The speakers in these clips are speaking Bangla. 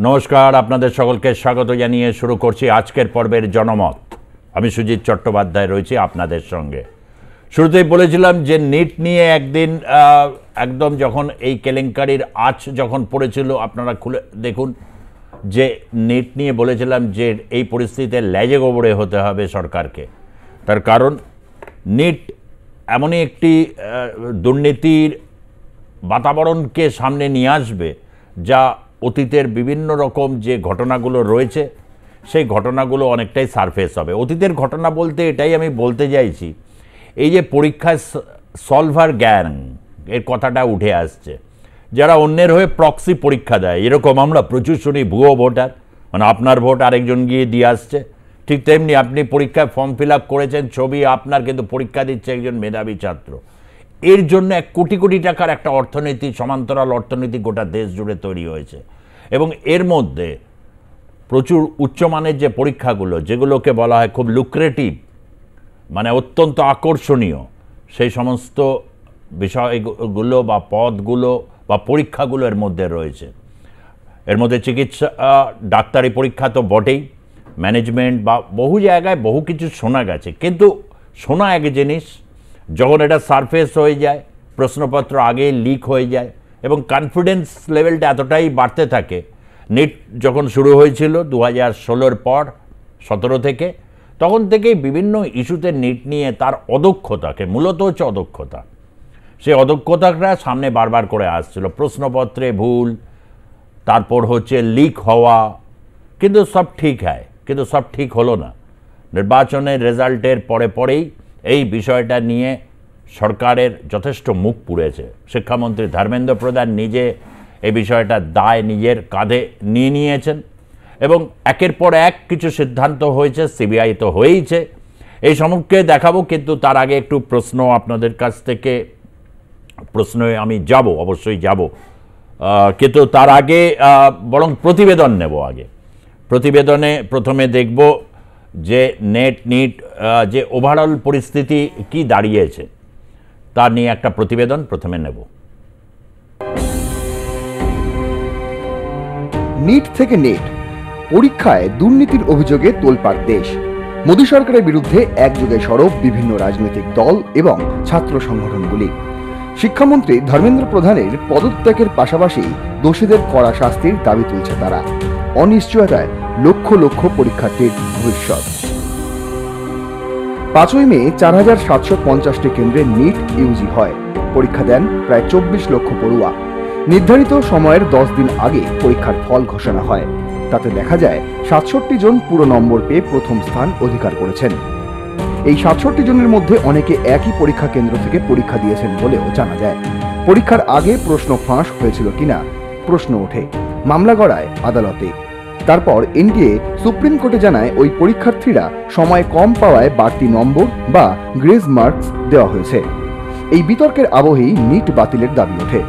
নমস্কার, আপনাদের সকলকে স্বাগত জানিয়ে শুরু করছি আজকের পর্বের জনমত। আমি সুজিত চট্টোপাধ্যায় রয়েছি আপনাদের সঙ্গে। শুরুতেই বলেছিলাম যে নিট নিয়ে একদিন একদম যখন এই কেলেঙ্কারির আঁচ যখন পড়েছিল, আপনারা খুলে দেখুন যে নিট নিয়ে বলেছিলাম যে এই পরিস্থিতিতে লেজে গোবরে হতে হবে সরকারকে। তার কারণ নিট এমনই একটি দুর্নীতির বাতাবরণকে সামনে নিয়ে আসবে যা অতীতের বিভিন্ন রকম যে ঘটনাগুলো রয়েছে সেই ঘটনাগুলো অনেকটাই সারফেস হবে। অতীতের ঘটনা বলতে এটাই আমি বলতে চাইছি, এই যে পরীক্ষায় সলভার গ্যাং এর কথাটা উঠে আসছে, যারা অন্যের হয়ে প্রক্সি পরীক্ষা দেয়, এরকম আমরা প্রচুর শুনি। ভুয়ো ভোটার, মানে আপনার ভোট আরেকজন গিয়ে দিয়ে আসছে। ঠিক তেমনি আপনি পরীক্ষায় ফর্ম ফিল আপ করেছেন, ছবি আপনার, কিন্তু পরীক্ষা দিচ্ছে একজন মেধাবী ছাত্র। এর জন্য 1 কোটি কোটি টাকার একটা অর্থনীতি, সমান্তরাল অর্থনীতি গোটা দেশ জুড়ে তৈরি হয়েছে। এবং এর মধ্যে প্রচুর উচ্চমানের যে পরীক্ষাগুলো, যেগুলোকে বলা হয় খুব লুক্রেটিভ, মানে অত্যন্ত আকর্ষণীয়, সেই সমস্ত বিষয়গুলো বা পদগুলো বা পরীক্ষাগুলো এর মধ্যে রয়েছে। এর মধ্যে চিকিৎসা, ডাক্তারি পরীক্ষা তো বটেই, ম্যানেজমেন্ট বা বহু জায়গায় বহু কিছু শোনা গেছে। কিন্তু শোনা এক জিনিস, যখন এটা সারফেস হয়ে যায়, প্রশ্নপত্র আগেই লিক হয়ে যায় এবং কনফিডেন্স লেভেলটা এতটাই বাড়তে থাকে। নিট যখন শুরু হয়েছিল 2016-র পর, 17 থেকে, তখন থেকেই বিভিন্ন ইস্যুতে নিট নিয়ে তার অদক্ষতাকে, মূলত হচ্ছে অদক্ষতা, সেই অদক্ষতাটা সামনে বারবার করে আসছিল। প্রশ্নপত্রে ভুল, তারপর হচ্ছে লিক হওয়া, কিন্তু সব ঠিক হয়, কিন্তু সব ঠিক হলো না। নির্বাচনের রেজাল্টের পরেই এই বিষয়টা নিয়ে সরকারের যথেষ্ট মুখ পুড়েছে। শিক্ষামন্ত্রী ধর্মেন্দ্র প্রধান নিজে এই বিষয়টা দায় নিজের কাঁধে নিয়ে নিয়েছেন এবং একের পর এক কিছু সিদ্ধান্ত হয়েছে। সিবিআই তো হয়েইছে, এই সম্মুখে দেখাবো, কিন্তু তার আগে একটু প্রশ্ন আপনাদের কাছ থেকে, প্রশ্নে আমি যাব, অবশ্যই যাব, কিন্তু তার আগে বরং প্রতিবেদন নেব। আগে প্রতিবেদনে প্রথমে দেখব যে নিট যে ওভারঅল পরিস্থিতি কি দাঁড়িয়েছে তা নিয়ে একটা প্রতিবেদন প্রথমে নেব। নিট থেকে নেট, পরীক্ষায় দুর্নীতির অভিযোগে তোলপাড় দেশ। মোদী সরকারের বিরুদ্ধে একযোগে সরব বিভিন্ন রাজনৈতিক দল এবং ছাত্র সংগঠনগুলি। শিক্ষামন্ত্রী ধর্মেন্দ্র প্রধানের পদত্যাগের পাশাপাশি দোষীদের কড়া শাস্তির দাবি তুলছে তারা। অনিশ্চয়তায় লক্ষ লক্ষ পরীক্ষার্থীর ভবিষ্যৎ। 5ই মে 4750টি কেন্দ্রে নিট ইউজি হয়। পরীক্ষা দেন প্রায় 24 লক্ষ পড়ুয়া। নির্ধারিত সময়ের 10 দিন আগে পরীক্ষার ফল ঘোষণা হয়। তাতে দেখা যায় 67 জন পুরো নম্বর পেয়ে প্রথম স্থান অধিকার করেছেন। এই 67 জনের মধ্যে অনেকে একই পরীক্ষা কেন্দ্র থেকে পরীক্ষা দিয়েছেন বলেও জানা যায়। পরীক্ষার আগে প্রশ্ন ফাঁস হয়েছিল কিনা প্রশ্ন ওঠে, মামলা গড়ায় আদালতে। তারপর এনটিএ সুপ্রিম কোর্টে জানায় ওই পরীক্ষার্থীরা সময় কম পাওয়ায় বাড়তি নম্বর বা গ্রেস মার্কস দেওয়া হয়েছে। এই বিতর্কের আবহেই নিট বাতিলের দাবি ওঠে।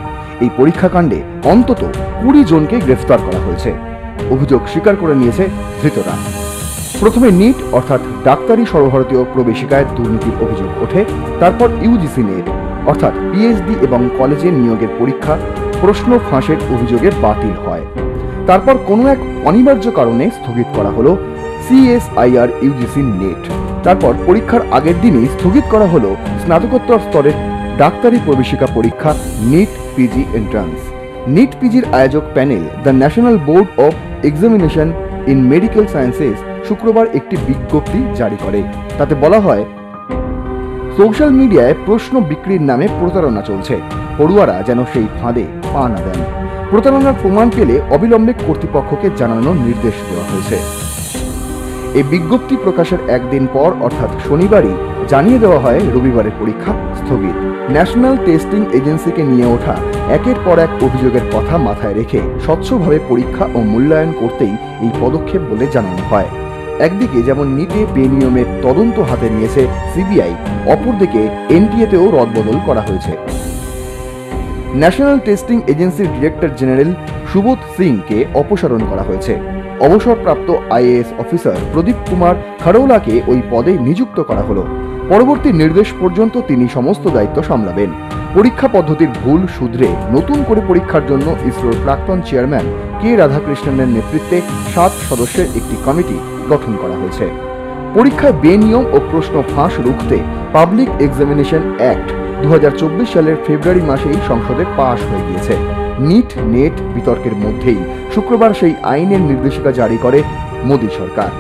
এই পরীক্ষাকাণ্ডে অন্তত 20 জনকে গ্রেফতার করা হয়েছে। অভিযোগ স্বীকার করে নিয়েছে ধৃতরা। প্রথমে নিট অর্থাৎ ডাক্তারি সর্বভারতীয় প্রবেশিকায় দুর্নীতির অভিযোগ ওঠে। তারপর ইউজিসি নেট অর্থাৎ পিএইচডি এবং কলেজে নিয়োগের পরীক্ষা প্রশ্ন ফাঁসের অভিযোগে বাতিল হয়। তারপর কোনো এক অনিবার্য কারণে স্থগিত করা হলো সিএসআইআর ইউজিসি নেট। তারপর পরীক্ষার আগের দিনই স্থগিত করা হলো স্নাতকোত্তর স্তরের ডাক্তারি প্রবেশিকা পরীক্ষা নিট পিজি এন্ট্রান্স। নিট পিজির আয়োজক panel the national board of examination in medical sciences শুক্রবার একটি বিজ্ঞপ্তি জারি করে। তাতে বলা হয়, সোশ্যাল মিডিয়ায় প্রশ্ন বিক্রির নামে প্রতারণা চলছে, পড়ুয়ারা যেন সেই ফাঁদে পা না দেন। প্রতারণার প্রমাণ পেলে অবিলম্বে কর্তৃপক্ষকে জানানোর নির্দেশ দেওয়া হয়েছে। এই বিজ্ঞপ্তি প্রকাশের একদিন পর অর্থাৎ শনিবারই জানিয়ে দেওয়া হয় রবিবারের পরীক্ষা স্থগিত। ন্যাশনাল টেস্টিং এজেন্সিকে নিয়ে ওঠা একের পর এক অভিযোগের কথা মাথায় রেখে স্বচ্ছভাবে পরীক্ষা ও মূল্যায়ন করতেই এই পদক্ষেপ বলে জানানো হয়। একদিকে যেমন নিটে বেনিয়মের তদন্ত হাতে নিয়েছে সিবিআই, অপরদিকে এনটিএতেও রদবদল করা হয়েছে। ন্যাশনাল টেস্টিং এজেন্সির ডিরেক্টর জেনারেল সুবোধ সিংকে অপসারণ করা হয়েছে। অবসরপ্রাপ্ত আইএএস অফিসার প্রদীপ কুমার খারোলাকে ওই পদে নিযুক্ত করা হলো। পরবর্তী নির্দেশ পর্যন্ত তিনি সমস্ত দায়িত্ব সামলাবেন। পরীক্ষা পদ্ধতির ভুল শুধরে নতুন করে পরীক্ষার জন্য ইসরোর প্রাক্তন চেয়ারম্যান কে রাধাকৃষ্ণনের নেতৃত্বে 7 সদস্যের একটি কমিটি গঠন করা হয়েছে। পরীক্ষায় বেনিয়ম ও প্রশ্ন ফাঁস রুখতে পাবলিক এক্সামিনেশন অ্যাক্ট 2024 সালের ফেব্রুয়ারি মাসেই সংসদে পাশ হয়ে গিয়েছে। নিট নেট বিতর্কের মধ্যেই শুক্রবার সেই আইনের নির্দেশিকা জারি করে মোদী সরকার।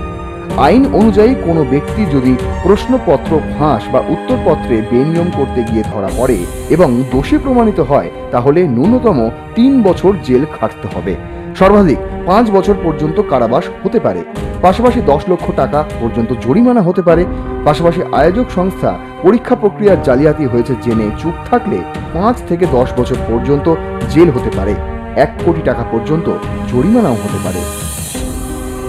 আইন অনুযায়ী কোনো ব্যক্তি যদি প্রশ্নপত্র ফাঁস বা উত্তরপত্রে বেনিয়ম করতে গিয়ে ধরা পড়ে এবং দোষী প্রমাণিত হয় তাহলে ন্যূনতম 3 বছর জেল খাটতে হবে, সর্বাধিক 5 বছর পর্যন্ত কারাবাস হতে পারে, পাশাপাশি 10 লক্ষ টাকা পর্যন্ত জরিমানা হতে পারে। পাশাপাশি আয়োজক সংস্থা পরীক্ষা প্রক্রিয়ার জালিয়াতি হয়েছে জেনে চুপ থাকলে 5 থেকে 10 বছর পর্যন্ত জেল হতে পারে, 1 কোটি টাকা পর্যন্ত জরিমানাও হতে পারে।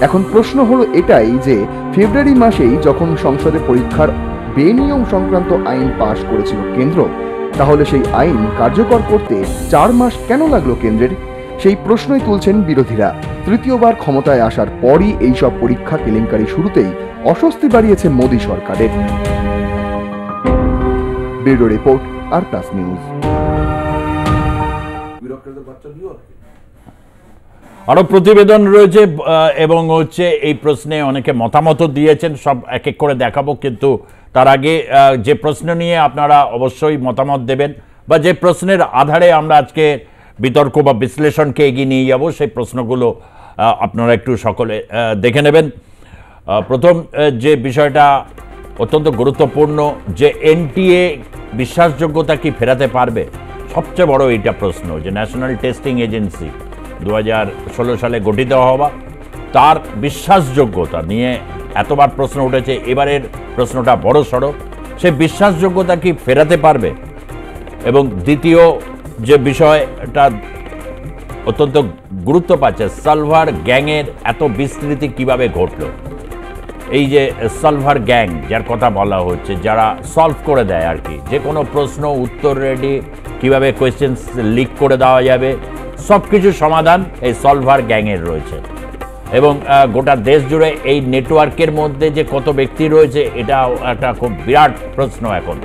এখন প্রশ্ন হলো এটাই যে ফেব্রুয়ারি মাসেই যখন সংসদে পরীক্ষার বেনিয়ম সংক্রান্ত আইন পাশ করেছিল কেন্দ্র, তাহলে সেই আইন কার্যকর করতে 4 মাস কেন লাগলো কেন্দ্রের? সেই প্রশ্নই তুলছেন বিরোধীরা। তৃতীয়বার ক্ষমতায় আসার পরই এইসব পরীক্ষা কেলেঙ্কারি শুরুতেই অস্বস্তি বাড়িয়েছে মোদী সরকারের। ব্যুরো রিপোর্ট, আর প্লাস নিউজ। আরো প্রতিবেদন রয়েছে এবং হচ্ছে এই প্রশ্নে অনেকে মতামত দিয়েছেন, সব এক এক করে দেখাবো, কিন্তু তার আগে যে প্রশ্ন নিয়ে আপনারা অবশ্যই মতামত দেবেন বা যে প্রশ্নের আধারে আমরা আজকে বিতর্ক বা বিশ্লেষণকে এগিয়ে নিয়ে যাব, সেই প্রশ্নগুলো আপনারা একটু সকলে দেখে নেবেন। প্রথম যে বিষয়টা অত্যন্ত গুরুত্বপূর্ণ, যে এনটিএ বিশ্বাসযোগ্যতা কি ফেরাতে পারবে? সবচেয়ে বড় এইটা প্রশ্ন, যে ন্যাশনাল টেস্টিং এজেন্সি 2016 সালে গঠিত হওয়া, তার বিশ্বাসযোগ্যতা নিয়ে এতবার প্রশ্ন উঠেছে, এবারের প্রশ্নটা বড় সড়ো, সে বিশ্বাসযোগ্যতা কি ফেরাতে পারবে? এবং দ্বিতীয় যে বিষয়টা অত্যন্ত গুরুত্ব পাচ্ছে, সালভার গ্যাংয়ের এত বিস্তৃতি কিভাবে ঘটল? এই যে সালভার গ্যাং যার কথা বলা হচ্ছে, যারা সলভ করে দেয় আর কি, যে কোনো প্রশ্ন উত্তর রেডি, কিভাবে কোয়েশ্চেন লিক করে দেওয়া যাবে, সব কিছু সমাধান এই সলভার গ্যাংয়ের রয়েছে। এবং গোটা দেশ জুড়ে এই নেটওয়ার্কের মধ্যে যে কত ব্যক্তি রয়েছে, এটা একটা খুব বিরাট প্রশ্ন। এখন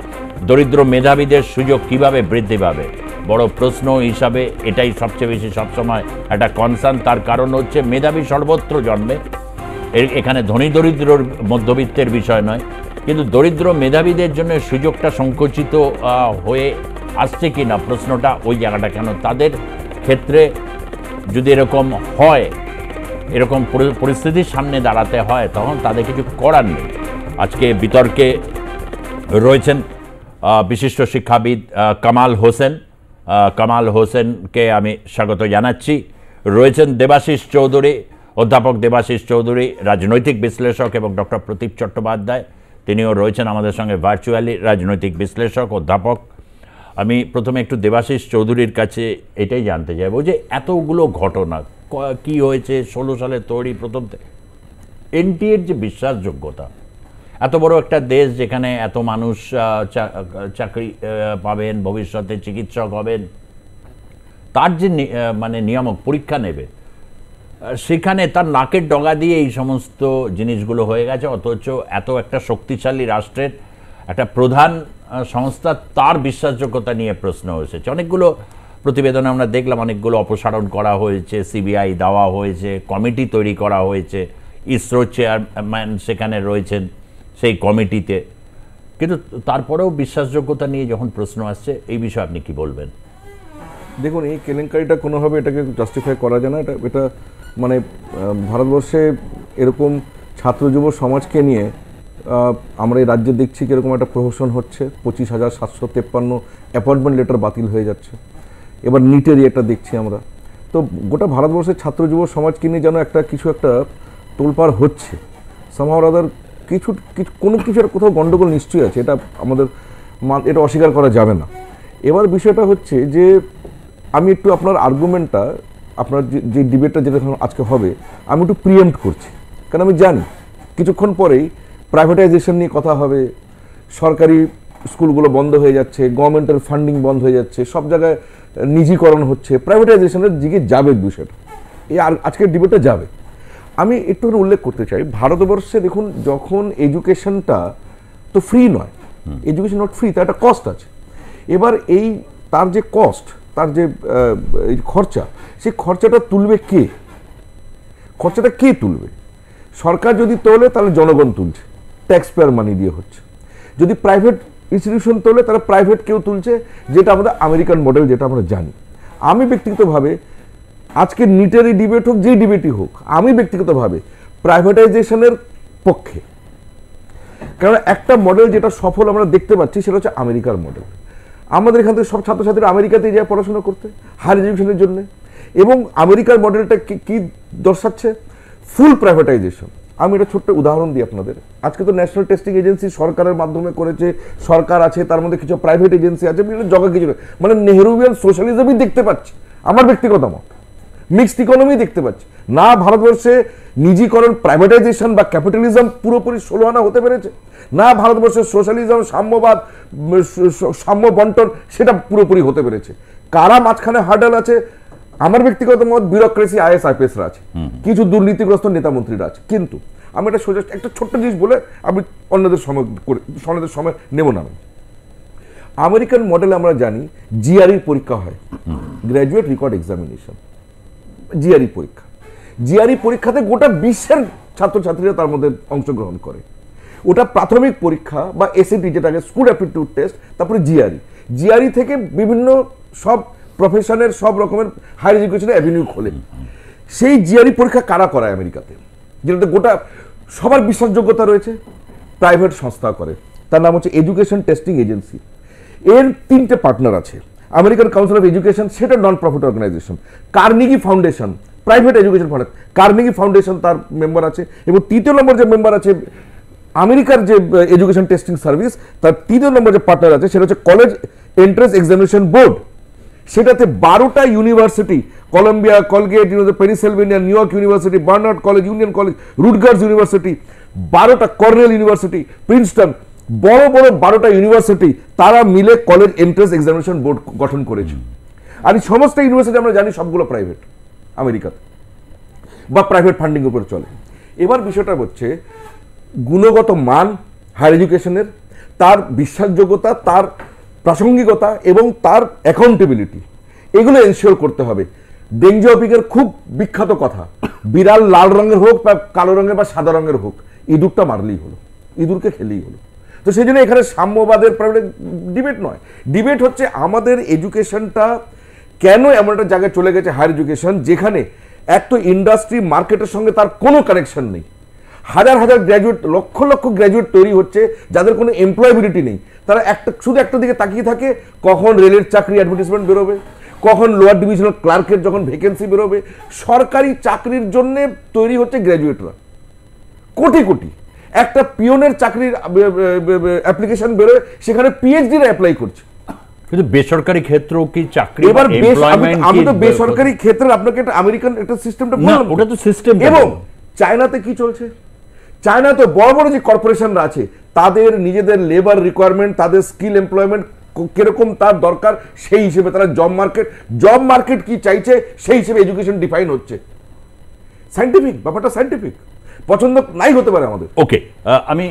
দরিদ্র মেধাবীদের সুযোগ কিভাবে বৃদ্ধি পাবে, বড় প্রশ্ন হিসাবে এটাই সবচেয়ে বেশি সবসময় একটা কনসার্ন। তার কারণ হচ্ছে মেধাবী সর্বত্র জন্মে, এখানে ধনী দরিদ্র মধ্যবিত্তের বিষয় নয়, কিন্তু দরিদ্র মেধাবীদের জন্য সুযোগটা সংকুচিত হয়ে আসছে কি না, প্রশ্নটা ওই জায়গাটা। কেন তাদের ক্ষেত্রে যদি এরকম হয়, এরকম পরিস্থিতির সামনে দাঁড়াতে হয়, তখন তাদের কিছু করার নেই। আজকে বিতর্কে রয়েছেন বিশিষ্ট শিক্ষাবিদ কামাল হোসেনকে আমি স্বাগত জানাচ্ছি। রয়েছেন দেবাশিস চৌধুরী, অধ্যাপক দেবাশিস চৌধুরী, রাজনৈতিক বিশ্লেষক, এবং ডক্টর প্রতীপ চট্টোপাধ্যায়, তিনিও রয়েছেন আমাদের সঙ্গে ভার্চুয়ালি, রাজনৈতিক বিশ্লেষক, অধ্যাপক। আমি প্রথমে একটু দেবাশিস চৌধুরীর কাছে এটাই জানতে চাইবো যে এতগুলো ঘটনা কি হয়েছে 16 সালে তৈরি প্রথম থেকে, এনটিএর যে বিশ্বাসযোগ্যতা, এত বড় একটা দেশ যেখানে এত মানুষ চাকরি পাবেন, ভবিষ্যতে চিকিৎসক হবেন, তার যে মানে নিয়ামক পরীক্ষা নেবে, সেখানে তার নাকের ডগা দিয়ে এই সমস্ত জিনিসগুলো হয়ে গেছে। অথচ এত একটা শক্তিশালী রাষ্ট্রের একটা প্রধান সংস্থা, তার বিশ্বাসযোগ্যতা নিয়ে প্রশ্ন এসেছে। অনেকগুলো প্রতিবেদনে আমরা দেখলাম, অনেকগুলো অপসারণ করা হয়েছে, সিবিআই দেওয়া হয়েছে, কমিটি তৈরি করা হয়েছে, ইসরো চেয়ারম্যান সেখানে রয়েছেন সেই কমিটিতে, কিন্তু তারপরেও বিশ্বাসযোগ্যতা নিয়ে যখন প্রশ্ন আসছে, এই বিষয়ে আপনি কি বলবেন? দেখুন, এই কেলেঙ্কারিটা কোনোভাবে এটাকে জাস্টিফাই করা যায় না। এটা মানে ভারতবর্ষে এরকম ছাত্র যুব সমাজকে নিয়ে আমরা এই রাজ্যে দেখছি কীরকম একটা প্রহসন হচ্ছে। 25,753 অ্যাপয়েন্টমেন্ট লেটার বাতিল হয়ে যাচ্ছে। এবার নিটেরই একটা দেখছি আমরা। তো গোটা ভারতবর্ষের ছাত্র যুব সমাজকে নিয়ে যেন কিছু একটা তোলপাড় হচ্ছে। সামহাও রাদার কোনো কিছু একটা কোথাও গণ্ডগোল নিশ্চয়ই আছে, এটা আমাদের এটা অস্বীকার করা যাবে না। এবার বিষয়টা হচ্ছে যে আমি একটু আপনার আর্গুমেন্টটা, আপনার যে ডিবেটটা যেটা আজকে হবে, আমি একটু প্রিএম্প্ট করছি, কারণ আমি জানি কিছুক্ষণ পরেই প্রাইভেটাইজেশন নিয়ে কথা হবে, সরকারি স্কুলগুলো বন্ধ হয়ে যাচ্ছে, গভর্নমেন্টের ফান্ডিং বন্ধ হয়ে যাচ্ছে, সব জায়গায় নিজিকরণ হচ্ছে, প্রাইভেটাইজেশনের দিকে যাবে বিষয়টা, এই আজকের ডিবেটটা যাবে। আমি একটু উল্লেখ করতে চাই, ভারতবর্ষে দেখুন, যখন এডুকেশনটা তো ফ্রি নয়, এডুকেশন নট ফ্রি, তার একটা কস্ট আছে। এবার এই তার যে কস্ট, তার যে এই খরচা, সেই খরচাটা তুলবে কে? খরচাটা কে তুলবে? সরকার যদি তোলে তাহলে জনগণ তুলছে, ট্যাক্স পেয়ার মানি দিয়ে হচ্ছে। যদি প্রাইভেট ইনস্টিটিউশন তোলে তাহলে প্রাইভেট কেউ তুলছে, যেটা আমাদের আমেরিকান মডেল, যেটা আমরা জানি। আমি ব্যক্তিগতভাবে আজকে নিটের এই ডিবেট হোক, যেই ডিবেটই হোক, আমি ব্যক্তিগতভাবে প্রাইভেটাইজেশনের পক্ষে। কারণ একটা মডেল যেটা সফল আমরা দেখতে পাচ্ছি সেটা হচ্ছে আমেরিকার মডেল। আমাদের এখান থেকে সব ছাত্রছাত্রীরা আমেরিকাতেই যায় পড়াশোনা করতে হায়ার এডুকেশনের জন্য, এবং আমেরিকার মডেলটা কি দর্শাচ্ছে? ফুল প্রাইভেটাইজেশন। আমি এটা ছোট্ট উদাহরণ দিই আপনাদের। আজকে তো ন্যাশনাল টেস্টিং এজেন্সি সরকারের মাধ্যমে করেছে, সরকার আছে, তার মধ্যে কিছু প্রাইভেট এজেন্সি আছে, বিভিন্ন জগা কিছু, মানে নেহরুভিয়ান সোশ্যালিজমই দেখতে পাচ্ছি আমার ব্যক্তিগত মত। মিক্সড ইকোনমি দেখতে পাচ্ছি না। ভারতবর্ষে নিজিকরণ, প্রাইভেটাইজেশন বা ক্যাপিটালিজম পুরোপুরি 16 আনা হতে পেরেছে না। ভারতবর্ষের সোশ্যালিজম, সাম্যবাদ, সাম্য বন্টন সেটা পুরোপুরি হতে পেরেছে। কারা মাঝখানে হার্ডেল আছে? আমার ব্যক্তিগত মত ব্যুরোক্রেসি, আইএস আইপিএসরা আছে, কিছু দুর্নীতিগ্রস্ত নেতা মন্ত্রীরা আছে। কিন্তু আমি এটা সোজা একটা ছোট্ট জিনিস বলে আমি অন্যদের সময় নেব না। আমেরিকান মডেলে আমরা জানি জিআরই পরীক্ষা হয়, গ্র্যাজুয়েট রেকর্ড এক্সামিনেশন, জিআরই পরীক্ষা। জিআরই পরীক্ষাতে গোটা বিশ্বের ছাত্রছাত্রীরা তার মধ্যে অংশগ্রহণ করে। ওটা প্রাথমিক পরীক্ষা বা এসএটি, যেটাকে স্কুল অ্যাপটিটিউড টেস্ট, তারপরে জিআরই। জিআরই থেকে বিভিন্ন সব প্রফেশনের, সব রকমের হায়ার এডুকেশনের অ্যাভিনিউ খোলে। সেই জিআরই পরীক্ষা কারা করায় আমেরিকাতে, যেটাতে গোটা সবার বিশ্বাসযোগ্যতা রয়েছে? প্রাইভেট সংস্থা করে, তার নাম হচ্ছে এডুকেশন টেস্টিং এজেন্সি। এর 3টে পার্টনার আছে। আমেরিকান কাউন্সিল অফ এডুকেশন, সেটা non profit organisation. Carnegie foundation, private education fund, Carnegie foundation তার মেম্বার আছে। এবং 3য় নম্বর যে মেম্বার আছে আমেরিকার যে এডুকেশন টেস্টিং সার্ভিস, তার 3য় নম্বর যে পার্টনার আছে সেটা হচ্ছে কলেজ এন্ট্রান্স এক্সামিনেশন বোর্ড। সেটাতে 12টা university, Columbia, Colgate, Pennsylvania, New York university, Barnard college, Union college, Rutgers university, 12টা কর্নেল ইউনিভার্সিটি, প্রিন্সটন, বড় বড় 12টা ইউনিভার্সিটি, তারা মিলে কলেজ এন্ট্রান্স এক্সামিনেশন বোর্ড গঠন করেছে। আর এই সমস্ত ইউনিভার্সিটি আমরা জানি সবগুলো প্রাইভেট আমেরিকাতে, বা প্রাইভেট ফান্ডিং উপর চলে। এবার বিষয়টা হচ্ছে গুণগত মান হায়ার এডুকেশনের, তার বিশ্বাসযোগ্যতা, তার প্রাসঙ্গিকতা এবং তার অ্যাকাউন্টেবিলিটি, এগুলো এনশিওর করতে হবে। ডেং জিওপিংয়ের খুব বিখ্যাত কথা, বিড়াল লাল রঙের হোক বা কালো রঙের বা সাদা রঙের হোক, ইঁদুরটা মারলেই হলো, ইঁদুরকে খেলেই হলো। তো সেই জন্য এখানে সাম্যবাদের ডিবেট নয়, ডিবেট হচ্ছে আমাদের এডুকেশনটা কেন এমন একটা জায়গায় চলে গেছে, হায়ার এডুকেশন, যেখানে এক তো ইন্ডাস্ট্রি মার্কেটের সঙ্গে তার কোনো কানেকশন নেই। হাজার হাজার গ্র্যাজুয়েট, লক্ষ লক্ষ গ্র্যাজুয়েট তৈরি হচ্ছে যাদের কোনো এমপ্লয়াবিলিটি নেই। তারা শুধু একটা দিকে তাকিয়ে থাকে, কখন রেলের চাকরি অ্যাডভার্টিসমেন্ট বেরোবে, কখন লোয়ার ডিভিশনাল ক্লার্কের যখন ভ্যাকেন্সি বেরোবে। সরকারি চাকরির জন্য তৈরি হচ্ছে গ্র্যাজুয়েটরা কোটি কোটি। একটা পিওনের চাকরির অ্যাপ্লিকেশন বেরোয়, সেখানে পিএইচডিরা অ্যাপ্লাই করছে। কিন্তু বেসরকারি ক্ষেত্রেও কি চাকরি? এবার আমি তো বেসরকারি ক্ষেত্রে আপনাকে একটা আমেরিকান একটা সিস্টেমটা বললাম, ওটা তো সিস্টেম। এবং চায়নাতে কি চলছে? চায়না তো বড় বড় যে কর্পোরেশনরা আছে, তাদের নিজেদের লেবার রিকোয়ারমেন্ট, তাদের স্কিল এমপ্লয়মেন্ট কিরকম তার দরকার, সেই হিসেবে তারা জব মার্কেট কি চাইছে, সেই হিসেবে এডুকেশন ডিফাইন হচ্ছে। সায়েন্টিফিক ব্যাপারটা, সায়েন্টিফিক পছন্দ নাই হতে পারে আমাদের। ওকে, আমি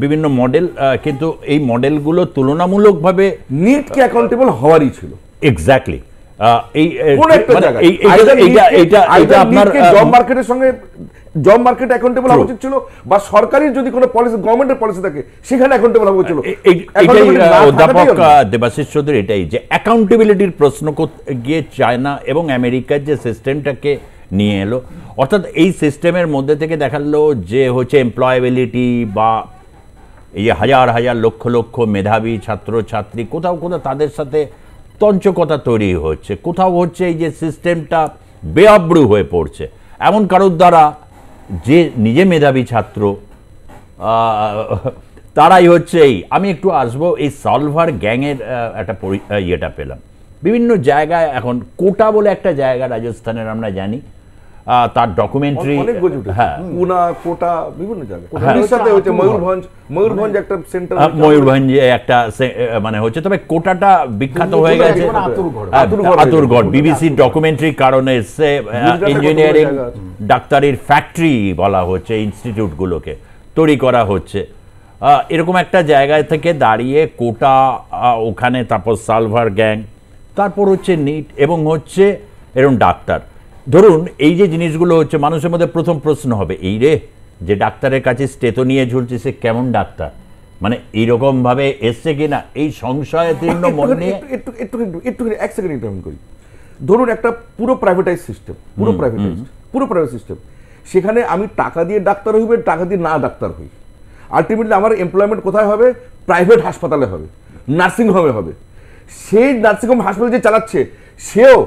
বিভিন্ন মডেল, কিন্তু এই মডেলগুলো তুলনামূলকভাবে নিটকে অ্যাকাউন্টেবল হওয়ারই ছিল। এক্স্যাক্টলি। এই কোন একটা জায়গায় এইটা আপনার জব মার্কেটের সঙ্গে জব মার্কেট অ্যাকাউন্টেবল হওয়া উচিত ছিল, বা সরকারি যদি কোনো পলিসি, গভর্নমেন্টের পলিসি থাকে সেখানে অ্যাকাউন্টেবল হওয়া উচিত ছিল। অধ্যাপক দেবাশিস চৌধুরী, এটাই যে অ্যাকাউন্টেবিলিটির প্রশ্ন গিয়ে চায়না এবং আমেরিকার যে সিস্টেমটাকে নিয়ে এলো, অর্থাৎ এই সিস্টেমের মধ্যে থেকে দেখালো যে হচ্ছে এমপ্লয়েবিলিটি বা এই যে হাজার হাজার লক্ষ লক্ষ মেধাবী ছাত্রছাত্রী, কোথাও কোথাও তাদের সাথে তঞ্চকতা তৈরি হচ্ছে, কোথাও হচ্ছে এই যে সিস্টেমটা বেআব্রু হয়ে পড়ছে এমন কারোর দ্বারা, যে নিজে মেধাবী ছাত্র, তারাই হচ্ছে আমি একটু আসবো এই সলভার গ্যাংয়ের একটা ইয়েটা পেলাম বিভিন্ন জায়গায়। এখন কোটা বলে একটা জায়গা রাজস্থানের আমরা জানি, তার ডকুমেন্টারি, হ্যাঁ, পুনা, কোটা, বিভিন্ন জায়গায়, উড়িষ্যাতে হচ্ছে ময়ূরভঞ্জ একটা সেন্টার, ময়ূরভঞ্জে একটা মানে হচ্ছে। তবে কোটাটা বিখ্যাত হয়ে গেছে আতুরগড়, বিবিসির ডকুমেন্টারি কারণে এসছে। ইঞ্জিনিয়ারিং, ডাক্তারির ফ্যাক্টরি বলা হচ্ছে ইনস্টিটিউটগুলোকে, তৈরি করা হচ্ছে। এরকম একটা জায়গায় থেকে দাঁড়িয়ে কোটা, ওখানে তারপর সালভার গ্যাং, তারপর হচ্ছে নিট এবং হচ্ছে এরকম ডাক্তার। ধরুন এই যে জিনিসগুলো হচ্ছে, মানুষের মধ্যে প্রথম প্রশ্ন হবে এই রে, যে ডাক্তারের কাছে স্টেতো নিয়ে ঝুলছে সে কেমন ডাক্তার, মানে এইরকমভাবে এসছে কিনা, এই সংশয়াতীর্ণ মন নিয়ে। একটু এক সেকেন্ড ইন্টারভিউ করি। ধরুন একটা পুরো প্রাইভেটাইজ সিস্টেম, পুরো প্রাইভেট সিস্টেম, সেখানে আমি টাকা দিয়ে ডাক্তার হইবে, টাকা দিয়ে না ডাক্তার হই, আলটিমেটলি আমার এমপ্লয়মেন্ট কোথায় হবে? প্রাইভেট হাসপাতালে হবে, নার্সিংহোমে হবে। সেই নার্সিংহোম হাসপাতাল যে চালাচ্ছে সেও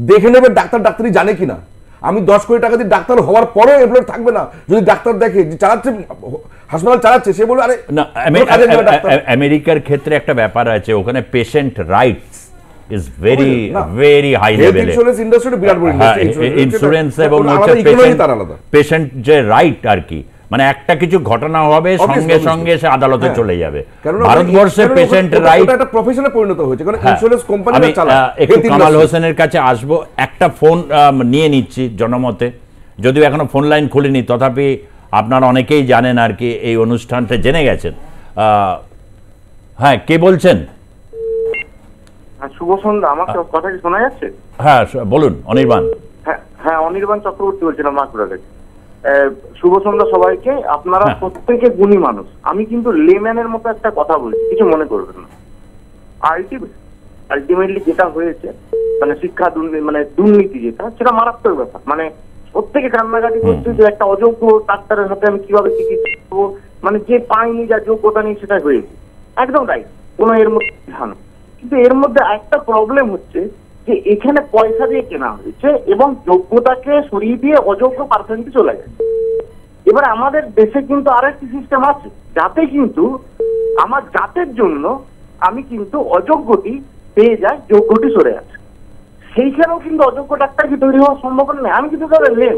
দেখে নেবে ডাক্তারি জানে কিনা। আমি 10 কোটি টাকা দিয়ে ডাক্তার হওয়ার পরেও এমপ্লয়ার থাকবে না যদি ডাক্তার দেখে যে চালাচ্ছে, হাসপাতাল চালাচ্ছে, সে বলবে আরে না। আমেরিকার ক্ষেত্রে একটা ব্যাপার আছে, ওখানে patient rights is very very high লেভেলে। ইন্স্যুরেন্স ইন্ডাস্ট্রি বিরাট বড় ইন্স্যুরেন্স এবং হচ্ছে পেশেন্ট যে রাইট আর কি, মানে একটা কিছু ঘটনা হবে সঙ্গে সঙ্গে সে আদালতে চলে যাবে। ভারতবর্ষে পেশেন্ট রাইট একটা প্রফেশনে পরিণত হয়েছে, কারণ ইন্স্যুরেন্স কোম্পানিরা চালায়। একটু কামাল হোসেনের কাছে আসবো, একটা ফোন নিয়ে নিচ্ছি জনমতে, যদিও এখনো ফোন লাইন খুলিনি, তথাপি আপনারা অনেকেই জানেন আর কি, এই অনুষ্ঠানটা জেনে গেছেন। হ্যাঁ, কে বলছেন? শুভ সন্ধ্যা। আমার কথা কি শোনা যাচ্ছে? হ্যাঁ বলুন। অনির্বাণ। হ্যাঁ, অনির্বাণ চক্রবর্তী বলছিলাম মাকুড়া থেকে। শুভ সন্ধ্যা সবাইকে। আপনারা প্রত্যেকে গুণী মানুষ। আমি কিন্তু লেম্যানের মতো একটা কথা বলছি, কিছু মনে করবেন না। আলটিমেটলি যেটা হয়েছে, মানে শিক্ষা দুর্নীতি যেটা, সেটা মারাত্মক ব্যাপার। মানে প্রত্যেকে কান্নাকাটি করছে যে একটা অযোগ্য ডাক্তারের হাতে আমি কিভাবে চিকিৎসা করবো, মানে যে পাইনি, যা যোগ্যতা নেই সেটা হয়েছে। একদম রাইট, কোনো এর মধ্যে ধান। কিন্তু এর মধ্যে একটা প্রবলেম হচ্ছে যে এখানে পয়সা দিয়ে কেনা হয়েছে এবং যোগ্যতাকে সরিয়ে দিয়ে অযোগ্য পার্সেন্টে চলে গেছে। এবার আমাদের দেশে কিন্তু আরেকটি সিস্টেম আছে, যাতে কিন্তু আমার জাতের জন্য আমি কিন্তু অযোগ্যটি পেয়ে যাই, যোগ্যটি সরে আছে। সেইখানেও কিন্তু অযোগ্য ডাক্তার কি তৈরি হওয়ার সম্ভাবনা নেই। আমি কিন্তু তাদের নেই,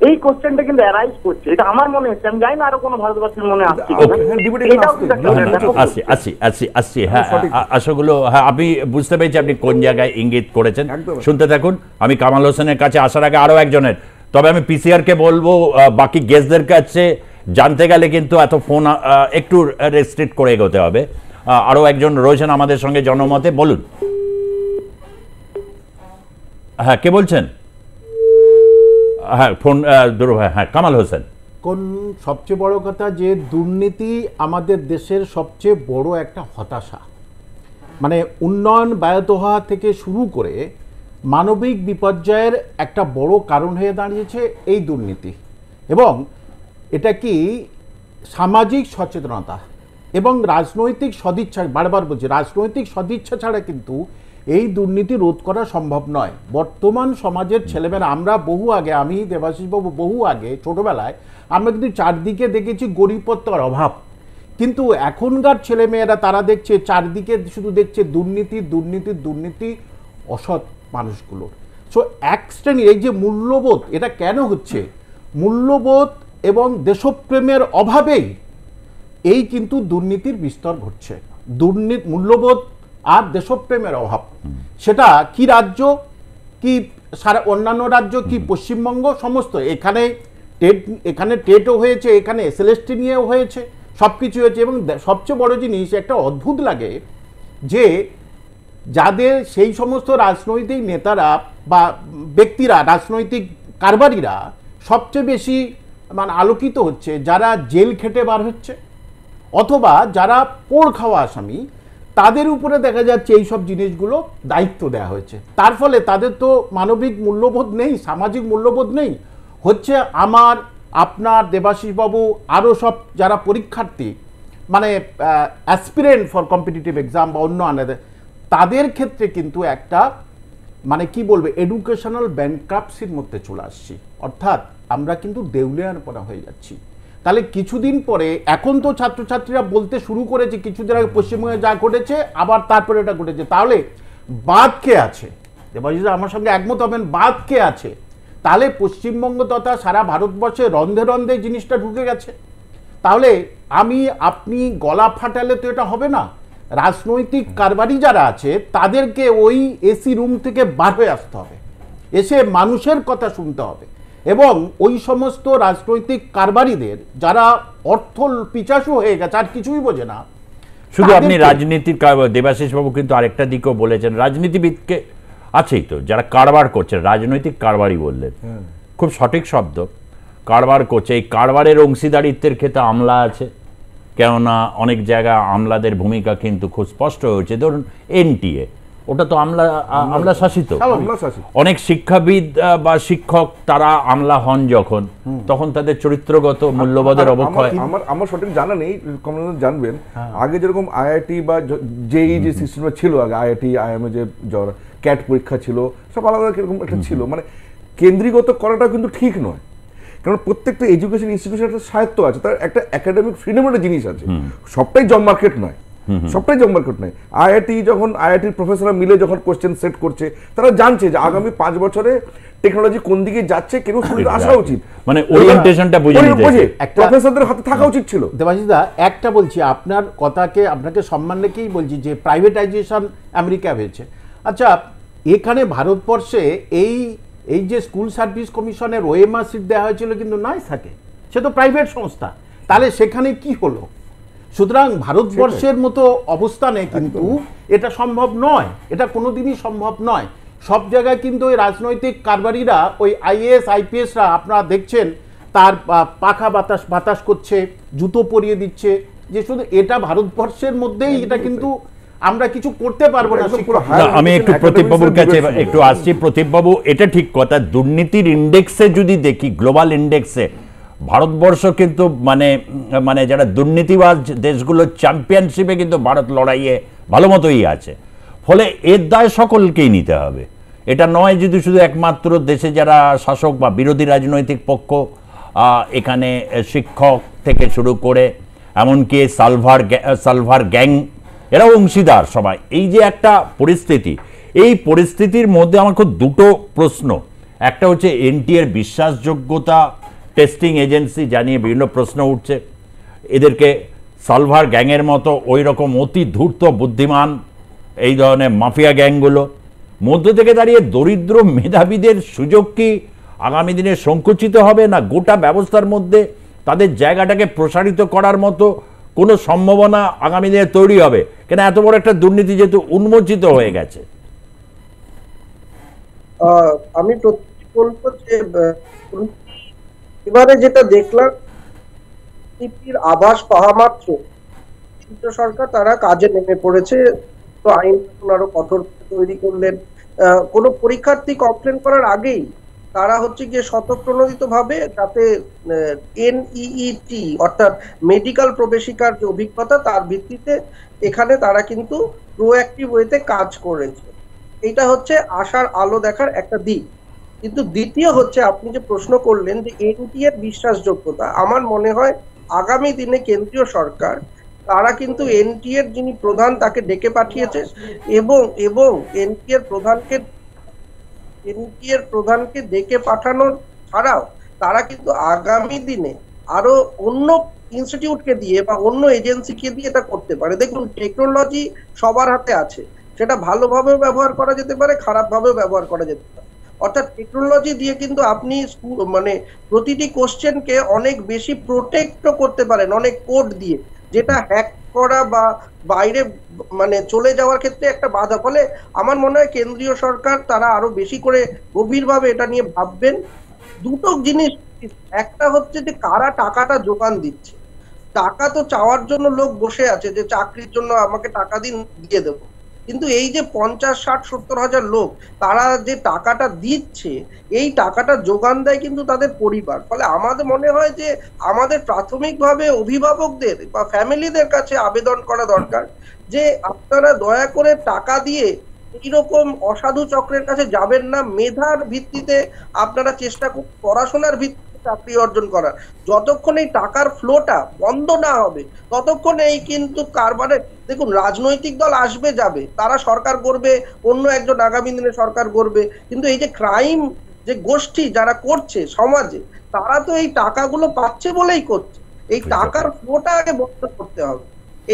এই কোশ্চেনটা কিন্তু অ্যারাইজ করছে। এটা আমার মনে হচ্ছে, আমি জানি না আরো কোনো ভারতবাসীর মনে আসছে। হ্যাঁ, আশাগুলো হ্যাঁ আমি বুঝতে পেরেছি আপনি কোন জায়গায় ইঙ্গিত করেছেন। শুনতে থাকুন। আমি কামাল হোসেনের কাছে আসার আগে আরো একজনের, তবে আমি পিসিআর কে বলবো বাকি গেস্টদের কাছে জানতে গেলে কিন্তু এত ফোন একটু রেস্ট্রিক্ট করে এগোতে হবে। আরো একজন রয়েছেন আমাদের সঙ্গে জনমতে, বলুন। হ্যাঁ, কে বলছেন? হ্যাঁ, ফোন হ্যাঁ, কামাল হোসেন। কোন সবচেয়ে বড় কথা যে দুর্নীতি আমাদের দেশের সবচেয়ে বড় একটা হতাশা। মানে উন্নয়ন ব্যাহত হওয়া থেকে শুরু করে মানবিক বিপর্যয়ের একটা বড় কারণ হয়ে দাঁড়িয়েছে এই দুর্নীতি। এবং এটা কি সামাজিক সচেতনতা এবং রাজনৈতিক সদিচ্ছা, বারবার বলছি রাজনৈতিক সদিচ্ছা ছাড়া কিন্তু এই দুর্নীতি রোধ করা সম্ভব নয়। বর্তমান সমাজের ছেলেমেয়েরা, আমরা বহু আগে, আমি দেবাশিসবাবু বহু আগে ছোটবেলায় আমরা কিন্তু চারদিকে দেখেছি গরিবত্বের অভাব, কিন্তু এখনকার ছেলেমেয়েরা তারা দেখছে চারদিকে শুধু দেখছে দুর্নীতি দুর্নীতি দুর্নীতি, অসৎ মানুষগুলোর। সো এক শ্রেণী এই যে মূল্যবোধ, এটা কেন হচ্ছে? মূল্যবোধ এবং দেশপ্রেমের অভাবেই এই কিন্তু দুর্নীতির বিস্তর ঘটছে। দুর্নীতি, মূল্যবোধ আর দেশপ্রেমের অভাব। সেটা কি রাজ্য, কি সারা অন্যান্য রাজ্য, কি পশ্চিমবঙ্গ, সমস্ত এখানে টেটও হয়েছে, এখানে এসএলএসটি নিয়েও হয়েছে, সব কিছু হয়েছে। এবং সবচেয়ে বড় জিনিস একটা অদ্ভুত লাগে যে যাদের সেই সমস্ত রাজনৈতিক নেতারা বা ব্যক্তিরা, রাজনৈতিক কারবারিরা সবচেয়ে বেশি মানে আলোকিত হচ্ছে যারা জেল খেটে বার হচ্ছে অথবা যারা পোড় খাওয়া আসামি, তাদের উপরে দেখা যাচ্ছে এই সব জিনিসগুলো দায়িত্ব দেওয়া হয়েছে। তার ফলে তাদের তো মানবিক মূল্যবোধ নেই, সামাজিক মূল্যবোধ নেই। হচ্ছে আমার, আপনার, দেবাশিসবাবু, আরও সব যারা পরীক্ষার্থী, মানে অ্যাসপিরেন্ট ফর কম্পিটিটিভ এক্সাম বা অন্য আনাদের, তাদের ক্ষেত্রে কিন্তু একটা মানে কি বলবে এডুকেশনাল ব্যাংক্রাপসির মধ্যে চলে আসছি। অর্থাৎ আমরা কিন্তু দেউলিয়ানপনা হয়ে যাচ্ছি। তাহলে কিছুদিন পরে, এখন তো ছাত্রছাত্রীরা বলতে শুরু করেছে কিছুদিন আগে পশ্চিমবঙ্গে যা ঘটেছে আবার তারপরে এটা ঘটেছে, তাহলে বাদ কে আছে? দেবাশিস আমার সঙ্গে একমত হবেন, বাদ কে আছে? তাহলে পশ্চিমবঙ্গ তথা সারা ভারতবর্ষে রন্ধে রন্ধে জিনিসটা ঢুকে গেছে। তাহলে আমি আপনি গলা ফাটালে তো এটা হবে না। রাজনৈতিক কারবারি যারা আছে তাদেরকে ওই এসি রুম থেকে বার হয়ে আসতে হবে, এসে মানুষের কথা শুনতে হবে। এবং ওই সমস্ত রাজনৈতিক কারবারিদের যারা অর্থ পিচাসু হয়ে গেছে, আর কিছুই বোঝে না। শুধু আপনি রাজনীতির দেবাশিস বাবু কিন্তু আরেকটা দিকও বলেছেন, রাজনীতিবিদকে আছেই তো যারা কারবার করছেন, রাজনৈতিক কারবারই বললেন, খুব সঠিক শব্দ, কারবার করছে। এই কারবারের অংশীদারিত্বের ক্ষেত্রে আমলা আছে, কেননা অনেক জায়গায় আমলাদের ভূমিকা কিন্তু খুব স্পষ্ট হয়েছে। ধরুন এনটিএ, ওটা তো আমলা শাসিত। অনেক শিক্ষাবিদ বা শিক্ষক তারা আমলা হন যখন, তখন তাদের চরিত্রগত মূল্যবোধের অবক্ষয়। আমার সঠিক জানা নেই, কমলাকান্ত জানবেন। আগে যেরকম আইআইটি বা জেই যে সিস্টেমটা ছিল, আগে আইআইটি আইএমএ যে ক্যাট পরীক্ষা ছিল, সব আলাদা কিরকম একটা ছিল, মানে কেন্দ্রীগত করাটা কিন্তু ঠিক নয়। কারণ প্রত্যেকটা এডুকেশন ইনস্টিটিউশন একটা সাহিত্য আছে, তার একটা একাডেমিক ফ্রিডমের একটা জিনিস আছে, সবটাই জব মার্কেট নয়, সবটাই জব মার্কেট নয়। আইআইটির প্রফেসররা মিলে যখন কোশ্চেন সেট করছে, তারা জানছে যে আগামী 5 বছরে টেকনোলজি কোন দিকে যাচ্ছে, কেন সুবিধা আসা উচিত, মানে ওরিয়েন্টেশনটা বুঝে প্রফেসরদের হাতে থাকা উচিত ছিল। দেবাশিসদা, একটা বলছি, আপনার কথাকে আপনাকে সম্মান রেখেই বলছি যে প্রাইভেটাইজেশন আমেরিকা হয়েছে। আচ্ছা, এখানে ভারতবর্ষে এই যে স্কুল সার্ভিস কমিশনের ওএমআর সিট দেওয়া হয়েছিল কিন্তু নাই থাকে, সে তো প্রাইভেট সংস্থা, তাহলে সেখানে কি হলো? সুতরাং ভারতবর্ষের মতো অবস্থানে কিন্তু এটা সম্ভব নয়, এটা কোনোদিনই সম্ভব নয়। সব জায়গায় কিন্তু ওই রাজনৈতিক কারবারিরা, ওই আইএএস আইপিএসরা আপনারা দেখছেন তার পাখা বাতাস করছে, জুতো পরিয়ে দিচ্ছে, যে শুধু এটা ভারতবর্ষের মধ্যেই, এটা কিন্তু আমরা কিছু করতে পারবো না। আমি একটু প্রদীপবাবুর কাছে একটু আসছি। প্রদীপবাবু, এটা ঠিক কথা, দুর্নীতির ইন্ডেক্সে যদি দেখি, গ্লোবাল ইন্ডেক্সে ভারতবর্ষ কিন্তু মানে যারা দুর্নীতিবাজ দেশগুলোর চ্যাম্পিয়নশিপে কিন্তু ভারত লড়াইয়ে ভালো মতোই আছে। ফলে এর দায় সকলকেই নিতে হবে, এটা নয় যদি শুধু একমাত্র দেশে যারা শাসক বা বিরোধী রাজনৈতিক পক্ষ, এখানে শিক্ষক থেকে শুরু করে এমনকি সালভার গ্যাং, এরাও অংশীদার সবাই। এই যে একটা পরিস্থিতি, এই পরিস্থিতির মধ্যে আমার খুব দুটো প্রশ্ন। একটা হচ্ছে এনটিএর বিশ্বাসযোগ্যতা, টেস্টিং এজেন্সি জানিয়ে বিভিন্ন প্রশ্ন উঠছে, এদেরকে সালভার গ্যাংয়ের মতো ওই রকম অতি ধূর্ত বুদ্ধিমান এই ধরনের মাফিয়া গ্যাংগুলো মধ্য থেকে দাঁড়িয়ে দরিদ্র মেধাবীদের সুযোগ কি আগামী দিনে সংকুচিত হবে, না গোটা ব্যবস্থার মধ্যে তাদের জায়গাটাকে প্রসারিত করার মতো কোনো সম্ভাবনা আগামী দিনে তৈরি হবে? কেন এত বড় একটা দুর্নীতি যেহেতু উন্মোচিত হয়ে গেছে। আমি বলবো যে এবারে যেটা দেখলাম, নীতির আভাস পাওয়া মাত্র কেন্দ্র সরকার তারা কাজে নেমে পড়েছে। তো আইন আরো কঠোর তৈরি করলেন। কোনো পরীক্ষার্থী কমপ্লেন করার আগেই তারা হচ্ছে গিয়ে স্বতঃপ্রণোদিত ভাবে যাতে এনইইটি অর্থাৎ মেডিকেল প্রবেশিকার যে অভিজ্ঞতা, তার ভিত্তিতে এখানে তারা কিন্তু প্রোঅ্যাক্টিভ ওয়েতে কাজ করেছে। এটা হচ্ছে আশার আলো দেখার একটা দিক। কিন্তু দ্বিতীয় হচ্ছে, আপনি যে প্রশ্ন করলেন যে এনটিএর বিশ্বাসযোগ্যতা, আমার মনে হয় আগামী দিনে কেন্দ্রীয় সরকার তারা কিন্তু এনটিএর যিনি প্রধান তাকে ডেকে পাঠিয়েছে, এবং এনটিএর প্রধানকে ডেকে পাঠানোর ছাড়াও তারা কিন্তু আগামী দিনে আরো অন্য ইনস্টিটিউটকে দিয়ে বা অন্য এজেন্সিকে দিয়ে এটা করতে পারে। দেখুন, টেকনোলজি সবার হাতে আছে, সেটা ভালোভাবেও ব্যবহার করা যেতে পারে, খারাপভাবেও ব্যবহার করা যেতে পারে। অর্থাৎ টেকনোলজি দিয়ে কিন্তু আপনি মানে প্রতিটি কোশ্চেনকে অনেক বেশি প্রোটেক্টও করতে পারেন অনেক কোড দিয়ে, যেটা হ্যাক করা বা বাইরে মানে চলে যাওয়ার ক্ষেত্রে একটা বাধা। ফলে আমার মনে হয় কেন্দ্রীয় সরকার তারা আরো বেশি করে গভীরভাবে এটা নিয়ে ভাববেন। দুটো জিনিস, একটা হচ্ছে যে কারা টাকাটা যোগান দিচ্ছে। টাকা তো চাওয়ার জন্য লোক বসে আছে যে চাকরির জন্য আমাকে টাকা দিন, দিয়ে দেবো, কিন্তু এই যে 50, 60, 70 হাজার লোক তারা যে টাকাটা দিচ্ছে, এই টাকাটা যোগান দেয় কিন্তু তাদের পরিবার। ফলে আমাদের মনে হয় যে আমাদের প্রাথমিকভাবে অভিভাবকদের বা ফ্যামিলিদের কাছে আবেদন করা দরকার যে আপনারা দয়া করে টাকা দিয়ে এইরকম অসাধু চক্রের কাছে যাবেন না। মেধার ভিত্তিতে আপনারা চেষ্টা করুন, পড়াশোনার ভিত্তিতে চাকরি অর্জন করার। যতক্ষণ এই টাকার ফ্লোটা বন্ধ না হবে ততক্ষণ এই কিন্তু কারবারে, দেখুন রাজনৈতিক দল আসবে যাবে, তারা সরকার করবে, অন্য একজন আগামী দিনে সরকার করবে, কিন্তু এই যে ক্রাইম যে গোষ্ঠী যারা করছে সমাজে, তারা তো এই টাকাগুলো পাচ্ছে বলেই করছে। এই টাকার ফ্লোটা আগে বন্ধ করতে হবে।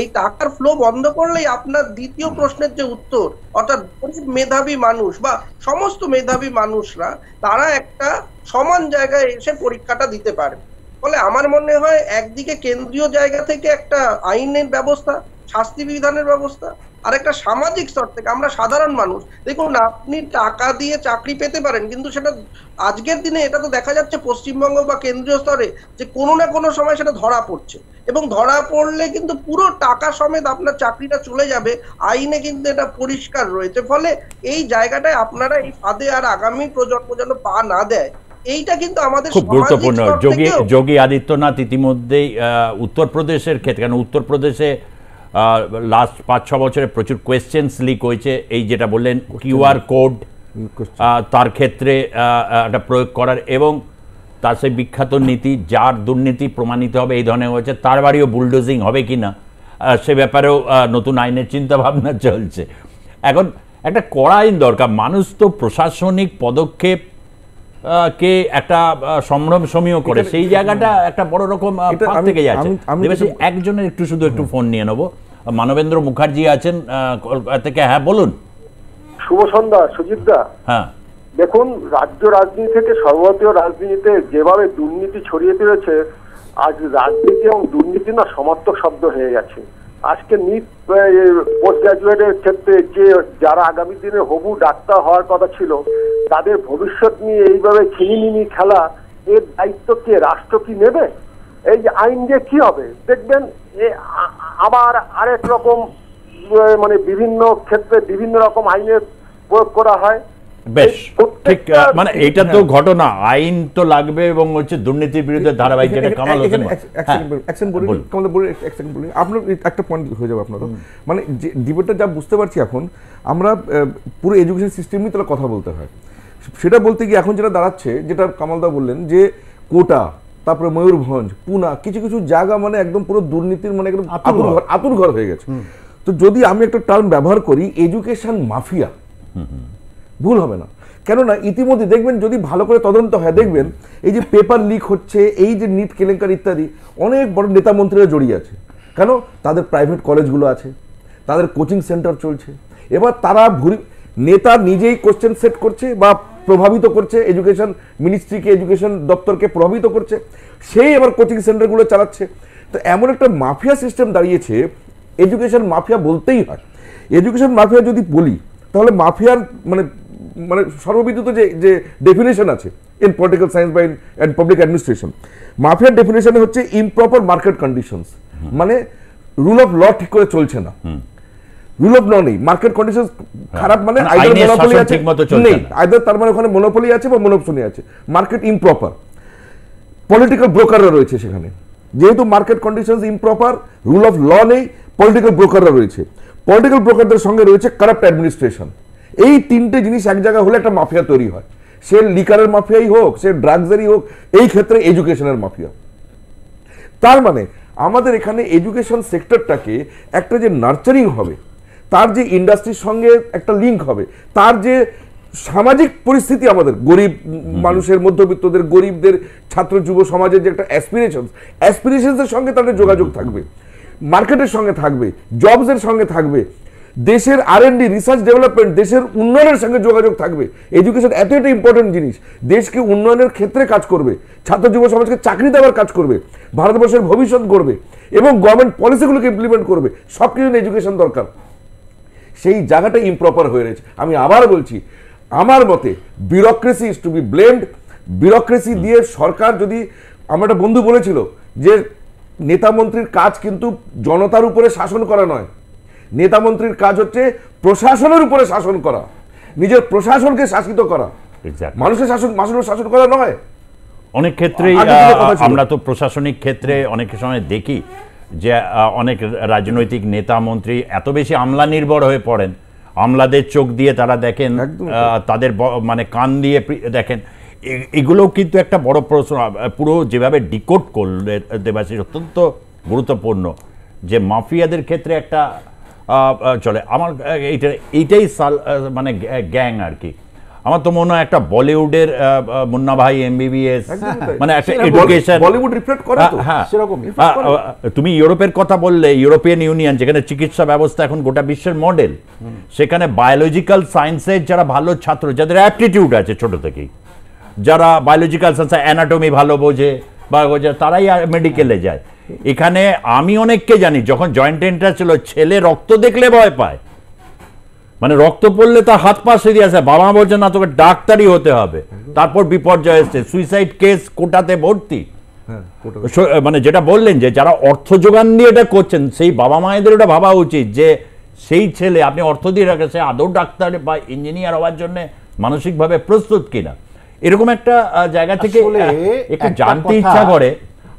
এই টাকার ফ্লো বন্ধ করলেই আপনার দ্বিতীয় প্রশ্নের যে উত্তর, অর্থাৎ গরিব মেধাবী মানুষ বা সমস্ত মেধাবী মানুষরা তারা একটা সমান জায়গায় এসে পরীক্ষাটা দিতে পারে। ফলে আমার মনে হয় একদিকে কেন্দ্রীয় জায়গা থেকে একটা আইনের ব্যবস্থা, শাস্তি বিধানের ব্যবস্থা, আর একটা সামাজিক স্তর থেকে আমরা সাধারণ মানুষ, দেখুন আপনি টাকা দিয়ে চাকরি পেতে পারেন, কিন্তু সেটা আজকের দিনে এটা তো দেখা যাচ্ছে পশ্চিমবঙ্গ বা কেন্দ্রীয় স্তরে যে কোনো না কোনো সময় সেটা ধরা পড়ছে, এবং ধরা পড়লে কিন্তু পুরো টাকা সমেত আপনার চাকরিটা চলে যাবে। আইনে কিন্তু এটা পরিষ্কার রয়েছে। ফলে এই জায়গাটায় আপনারা এই ফাঁদে আর আগামী প্রজন্ম যেন পা না দেয়, এইটা কিন্তু আমাদের খুব গুরুত্বপূর্ণ। যোগী আদিত্যনাথ ইতিমধ্যেই উত্তরপ্রদেশের ক্ষেত্রে, কারণ উত্তরপ্রদেশে লাস্ট 5-6 বছরে প্রচুর কোয়েশ্চেন্স লিক হয়েছে, এই যেটা বললেন কিউআর কোড তার ক্ষেত্রে একটা প্রয়োগ করার, এবং তার সেই বিখ্যাত নীতি যার দুর্নীতি প্রমাণিত হবে এই ধরনের হয়েছে তার বাড়িও বুলডোজিং হবে কি না সে ব্যাপারেও নতুন আইনের চিন্তাভাবনা চলছে। এখন একটা কড়া আইন দরকার। মানুষ তো প্রশাসনিক পদক্ষেপ কে একটা সম্ভ্রমসমীয় করে, সেই জায়গাটা একটা বড় রকম থেকে যাচ্ছে। একজনের একটু ফোন নিয়ে নেবো। মানবেন্দ্র মুখার্জি আছেন কলকাতা থেকে। হ্যাঁ বলুন। শুভ সন্ধ্যা সুজিত দা। হ্যাঁ দেখুন, রাজ্য রাজনীতি থেকে সর্বভারতীয় রাজনীতিতে যেভাবে দুর্নীতি ছড়িয়ে পড়েছে, আজ রাজনীতি এবং দুর্নীতি না সমার্থক শব্দ হয়ে গেছে। আজকে নিট পোস্ট গ্রাজুয়েটের ক্ষেত্রে যে যারা আগামী দিনে হবু ডাক্তার হওয়ার কথা ছিল, তাদের ভবিষ্যৎ নিয়ে এইভাবে ছিনিমিনি খেলা, এর দায়িত্ব কে, রাষ্ট্র কি নেবে? এই যে আইন দিয়ে কি হবে দেখবেন, আবার আরেক রকম মানে বিভিন্ন ক্ষেত্রে বিভিন্ন রকম আইনের প্রয়োগ করা হয়। বেশ ঠিক, মানে এটা তো ঘটনা, আইন তো লাগবে এবং হচ্ছে দুর্নীতির বিরুদ্ধে ধারাবাহিক যেটা কামাল হোসেন আপনার একটা পয়েন্ট হয়ে যাবে আপনারও, মানে যে ডিবেটটা যা বুঝতে পারছি এখন আমরা পুরো এডুকেশন সিস্টেম নিয়ে তাহলে কথা বলতে হয়। সেটা বলতে গিয়ে এখন যেটা দাঁড়াচ্ছে, যেটা কামালদা বললেন যে কোটা, তারপরে ময়ূরভঞ্জ, পুনা, কিছু কিছু জায়গা মানে একদম পুরো দুর্নীতির মানে একদম আতুর ঘর হয়ে গেছে। তো যদি আমি একটা টার্ম ব্যবহার করি এডুকেশন মাফিয়া, ভুল হবে না। কেননা ইতিমধ্যে দেখবেন যদি ভালো করে তদন্ত হয় দেখবেন এই যে পেপার লিক হচ্ছে, এই যে নিট কেলেঙ্কারি ইত্যাদি, অনেক বড় নেতা মন্ত্রীরা জড়িয়ে আছে। কেন? তাদের প্রাইভেট কলেজগুলো আছে, তাদের কোচিং সেন্টার চলছে। এবার তারা নেতা নিজেই কোশ্চেন সেট করছে বা প্রভাবিত করছে, এডুকেশন মিনিস্ট্রিকে, এডুকেশন দপ্তরকে প্রভাবিত করছে, সেই এবার কোচিং সেন্টারগুলো চালাচ্ছে। তো এমন একটা মাফিয়া সিস্টেম দাঁড়িয়েছে, এডুকেশন মাফিয়া বলতেই হয়। এডুকেশন মাফিয়া যদি বলি তাহলে মাফিয়ার মানে মানে সর্ববিদিত যে ডেফিনেশন আছে ইন পলিটিক্যাল সায়েন্স বা ইন পাবলিক অ্যাডমিনিস্ট্রেশন, মাফিয়ার ডেফিনেশন হচ্ছে ইমপ্রপার মার্কেট কন্ডিশনস, মানে রুল অফ ল ঠিক করে চলছে না, রুল অফ ল নেই, মার্কেট কন্ডিশন খারাপ, মানে আইদার মনোপলি আছে নেই, আইদার তার মানে ওখানে মনোপলি আছে বা মনোপলি আছে, মার্কেট ইমপ্রপার, পলিটিক্যাল ব্রোকাররা রয়েছে সেখানে। যেহেতু market conditions improper, rule of law নেই, পলিটিক্যাল ব্রোকাররা রয়েছে, পলিটিক্যাল ব্রোকারদের সঙ্গে রয়েছে কারাপ্ট অ্যাডমিনিস্ট্রেশন। এই তিনটে জিনিস এক জায়গায় হলে একটা মাফিয়া তৈরি হয়। সে লিকারের মাফিয়াই হোক, সে ড্রাগসেরই হোক, এই ক্ষেত্রে এডুকেশনের মাফিয়া। তার মানে আমাদের এখানে এডুকেশন সেক্টরটাকে একটা যে নার্চারিং হবে, তার যে ইন্ডাস্ট্রির সঙ্গে একটা লিঙ্ক হবে, তার যে সামাজিক পরিস্থিতি, আমাদের গরিব মানুষের, মধ্যবিত্তদের, গরিবদের, ছাত্র যুব সমাজের যে একটা অ্যাসপিরেশনসের সঙ্গে তাদের যোগাযোগ থাকবে, মার্কেটের সঙ্গে থাকবে, জবসের সঙ্গে থাকবে, দেশের R&D, রিসার্চ ডেভেলপমেন্ট, দেশের উন্নয়নের সঙ্গে যোগাযোগ থাকবে। এডুকেশন এত একটা ইম্পর্টেন্ট জিনিস, দেশকে উন্নয়নের ক্ষেত্রে কাজ করবে, ছাত্র যুব সমাজকে চাকরি দেওয়ার কাজ করবে, ভারতবর্ষের ভবিষ্যৎ গড়বে এবং গভর্নমেন্ট পলিসিগুলোকে ইমপ্লিমেন্ট করবে। সব কিছু এডুকেশন দরকার। সেই জায়গাটা ইমপ্রপার হয়ে রয়েছে। আমি আবার বলছি, আমার মতে bureaucracy is to be blamed. Bureaucracy দিয়ে সরকার, যদি আমার একটা বন্ধু বলেছিল যে নেতা মন্ত্রীর কাজ কিন্তু জনতার উপরে শাসন করা নয়, নেতা মন্ত্রীর কাজ হচ্ছে প্রশাসনের উপরে শাসন করা, নিজের প্রশাসনকে শাসিত করা, মানুষের শাসন করা নয়। অনেক ক্ষেত্রেই আমরা তো প্রশাসনিক ক্ষেত্রে অনেক সময় দেখি যে অনেক রাজনৈতিক নেতা মন্ত্রী এত বেশি আমলা নির্ভর হয়ে পড়েন, আমলাদের চোখ দিয়ে তারা দেখেন, তাদের মানে কান দিয়ে দেখেন। এগুলোও কিন্তু একটা বড় প্রশ্ন। পুরো যেভাবে ডিকোড করলে দেবাশিস, অত্যন্ত গুরুত্বপূর্ণ যে মাফিয়াদের ক্ষেত্রে একটা চলে। আমার এইটাই মানে গ্যাং আর কি। আমার তো মনে হয় একটা বলিউডের মুন্না ভাই এমবিবিএস, মানে একটা এডুকেশন বলিউড রিফ্লেক্ট করে তো হ্যাঁ সেরকমই। তুমি ইউরোপের কথা বললে, ইউরোপিয়ান ইউনিয়ন যেখানে চিকিৎসা ব্যবস্থা এখন গোটা বিশ্বের মডেল, সেখানে বায়োলজিক্যাল সায়েন্সের যারা ভালো ছাত্র, যাদের অ্যাপটিটিউড আছে ছোট থেকেই, যারা বায়োলজিক্যাল সায়েন্স অ্যানাটমি ভালো বোঝে বা তারাই মেডিকেলে যায়। এখানে আমি অনেককে জানি যখন জয়েন্ট এন্ট্রান্স ছিল, ছেলে রক্ত দেখলে ভয় পায়, মানে রক্ত পড়লে তার হাত পা সেরিয়ে আসে, বাবা বলছে না তোকে ডাক্তারই হতে হবে। তারপর বিপর্যয় এসছে, সুইসাইড কেস কোটাতে ভর্তি। মানে যেটা বললেন যে যারা অর্থ যোগান দিয়ে এটা করছেন, সেই বাবা মায়েদের ওটা ভাবা উচিত যে সেই ছেলে আপনি অর্থ দিয়ে রাখেন, সে আদৌ ডাক্তার বা ইঞ্জিনিয়ার হওয়ার জন্য মানসিকভাবে প্রস্তুত কিনা। এরকম একটা জায়গা থেকে একটু জানতে ইচ্ছা করে।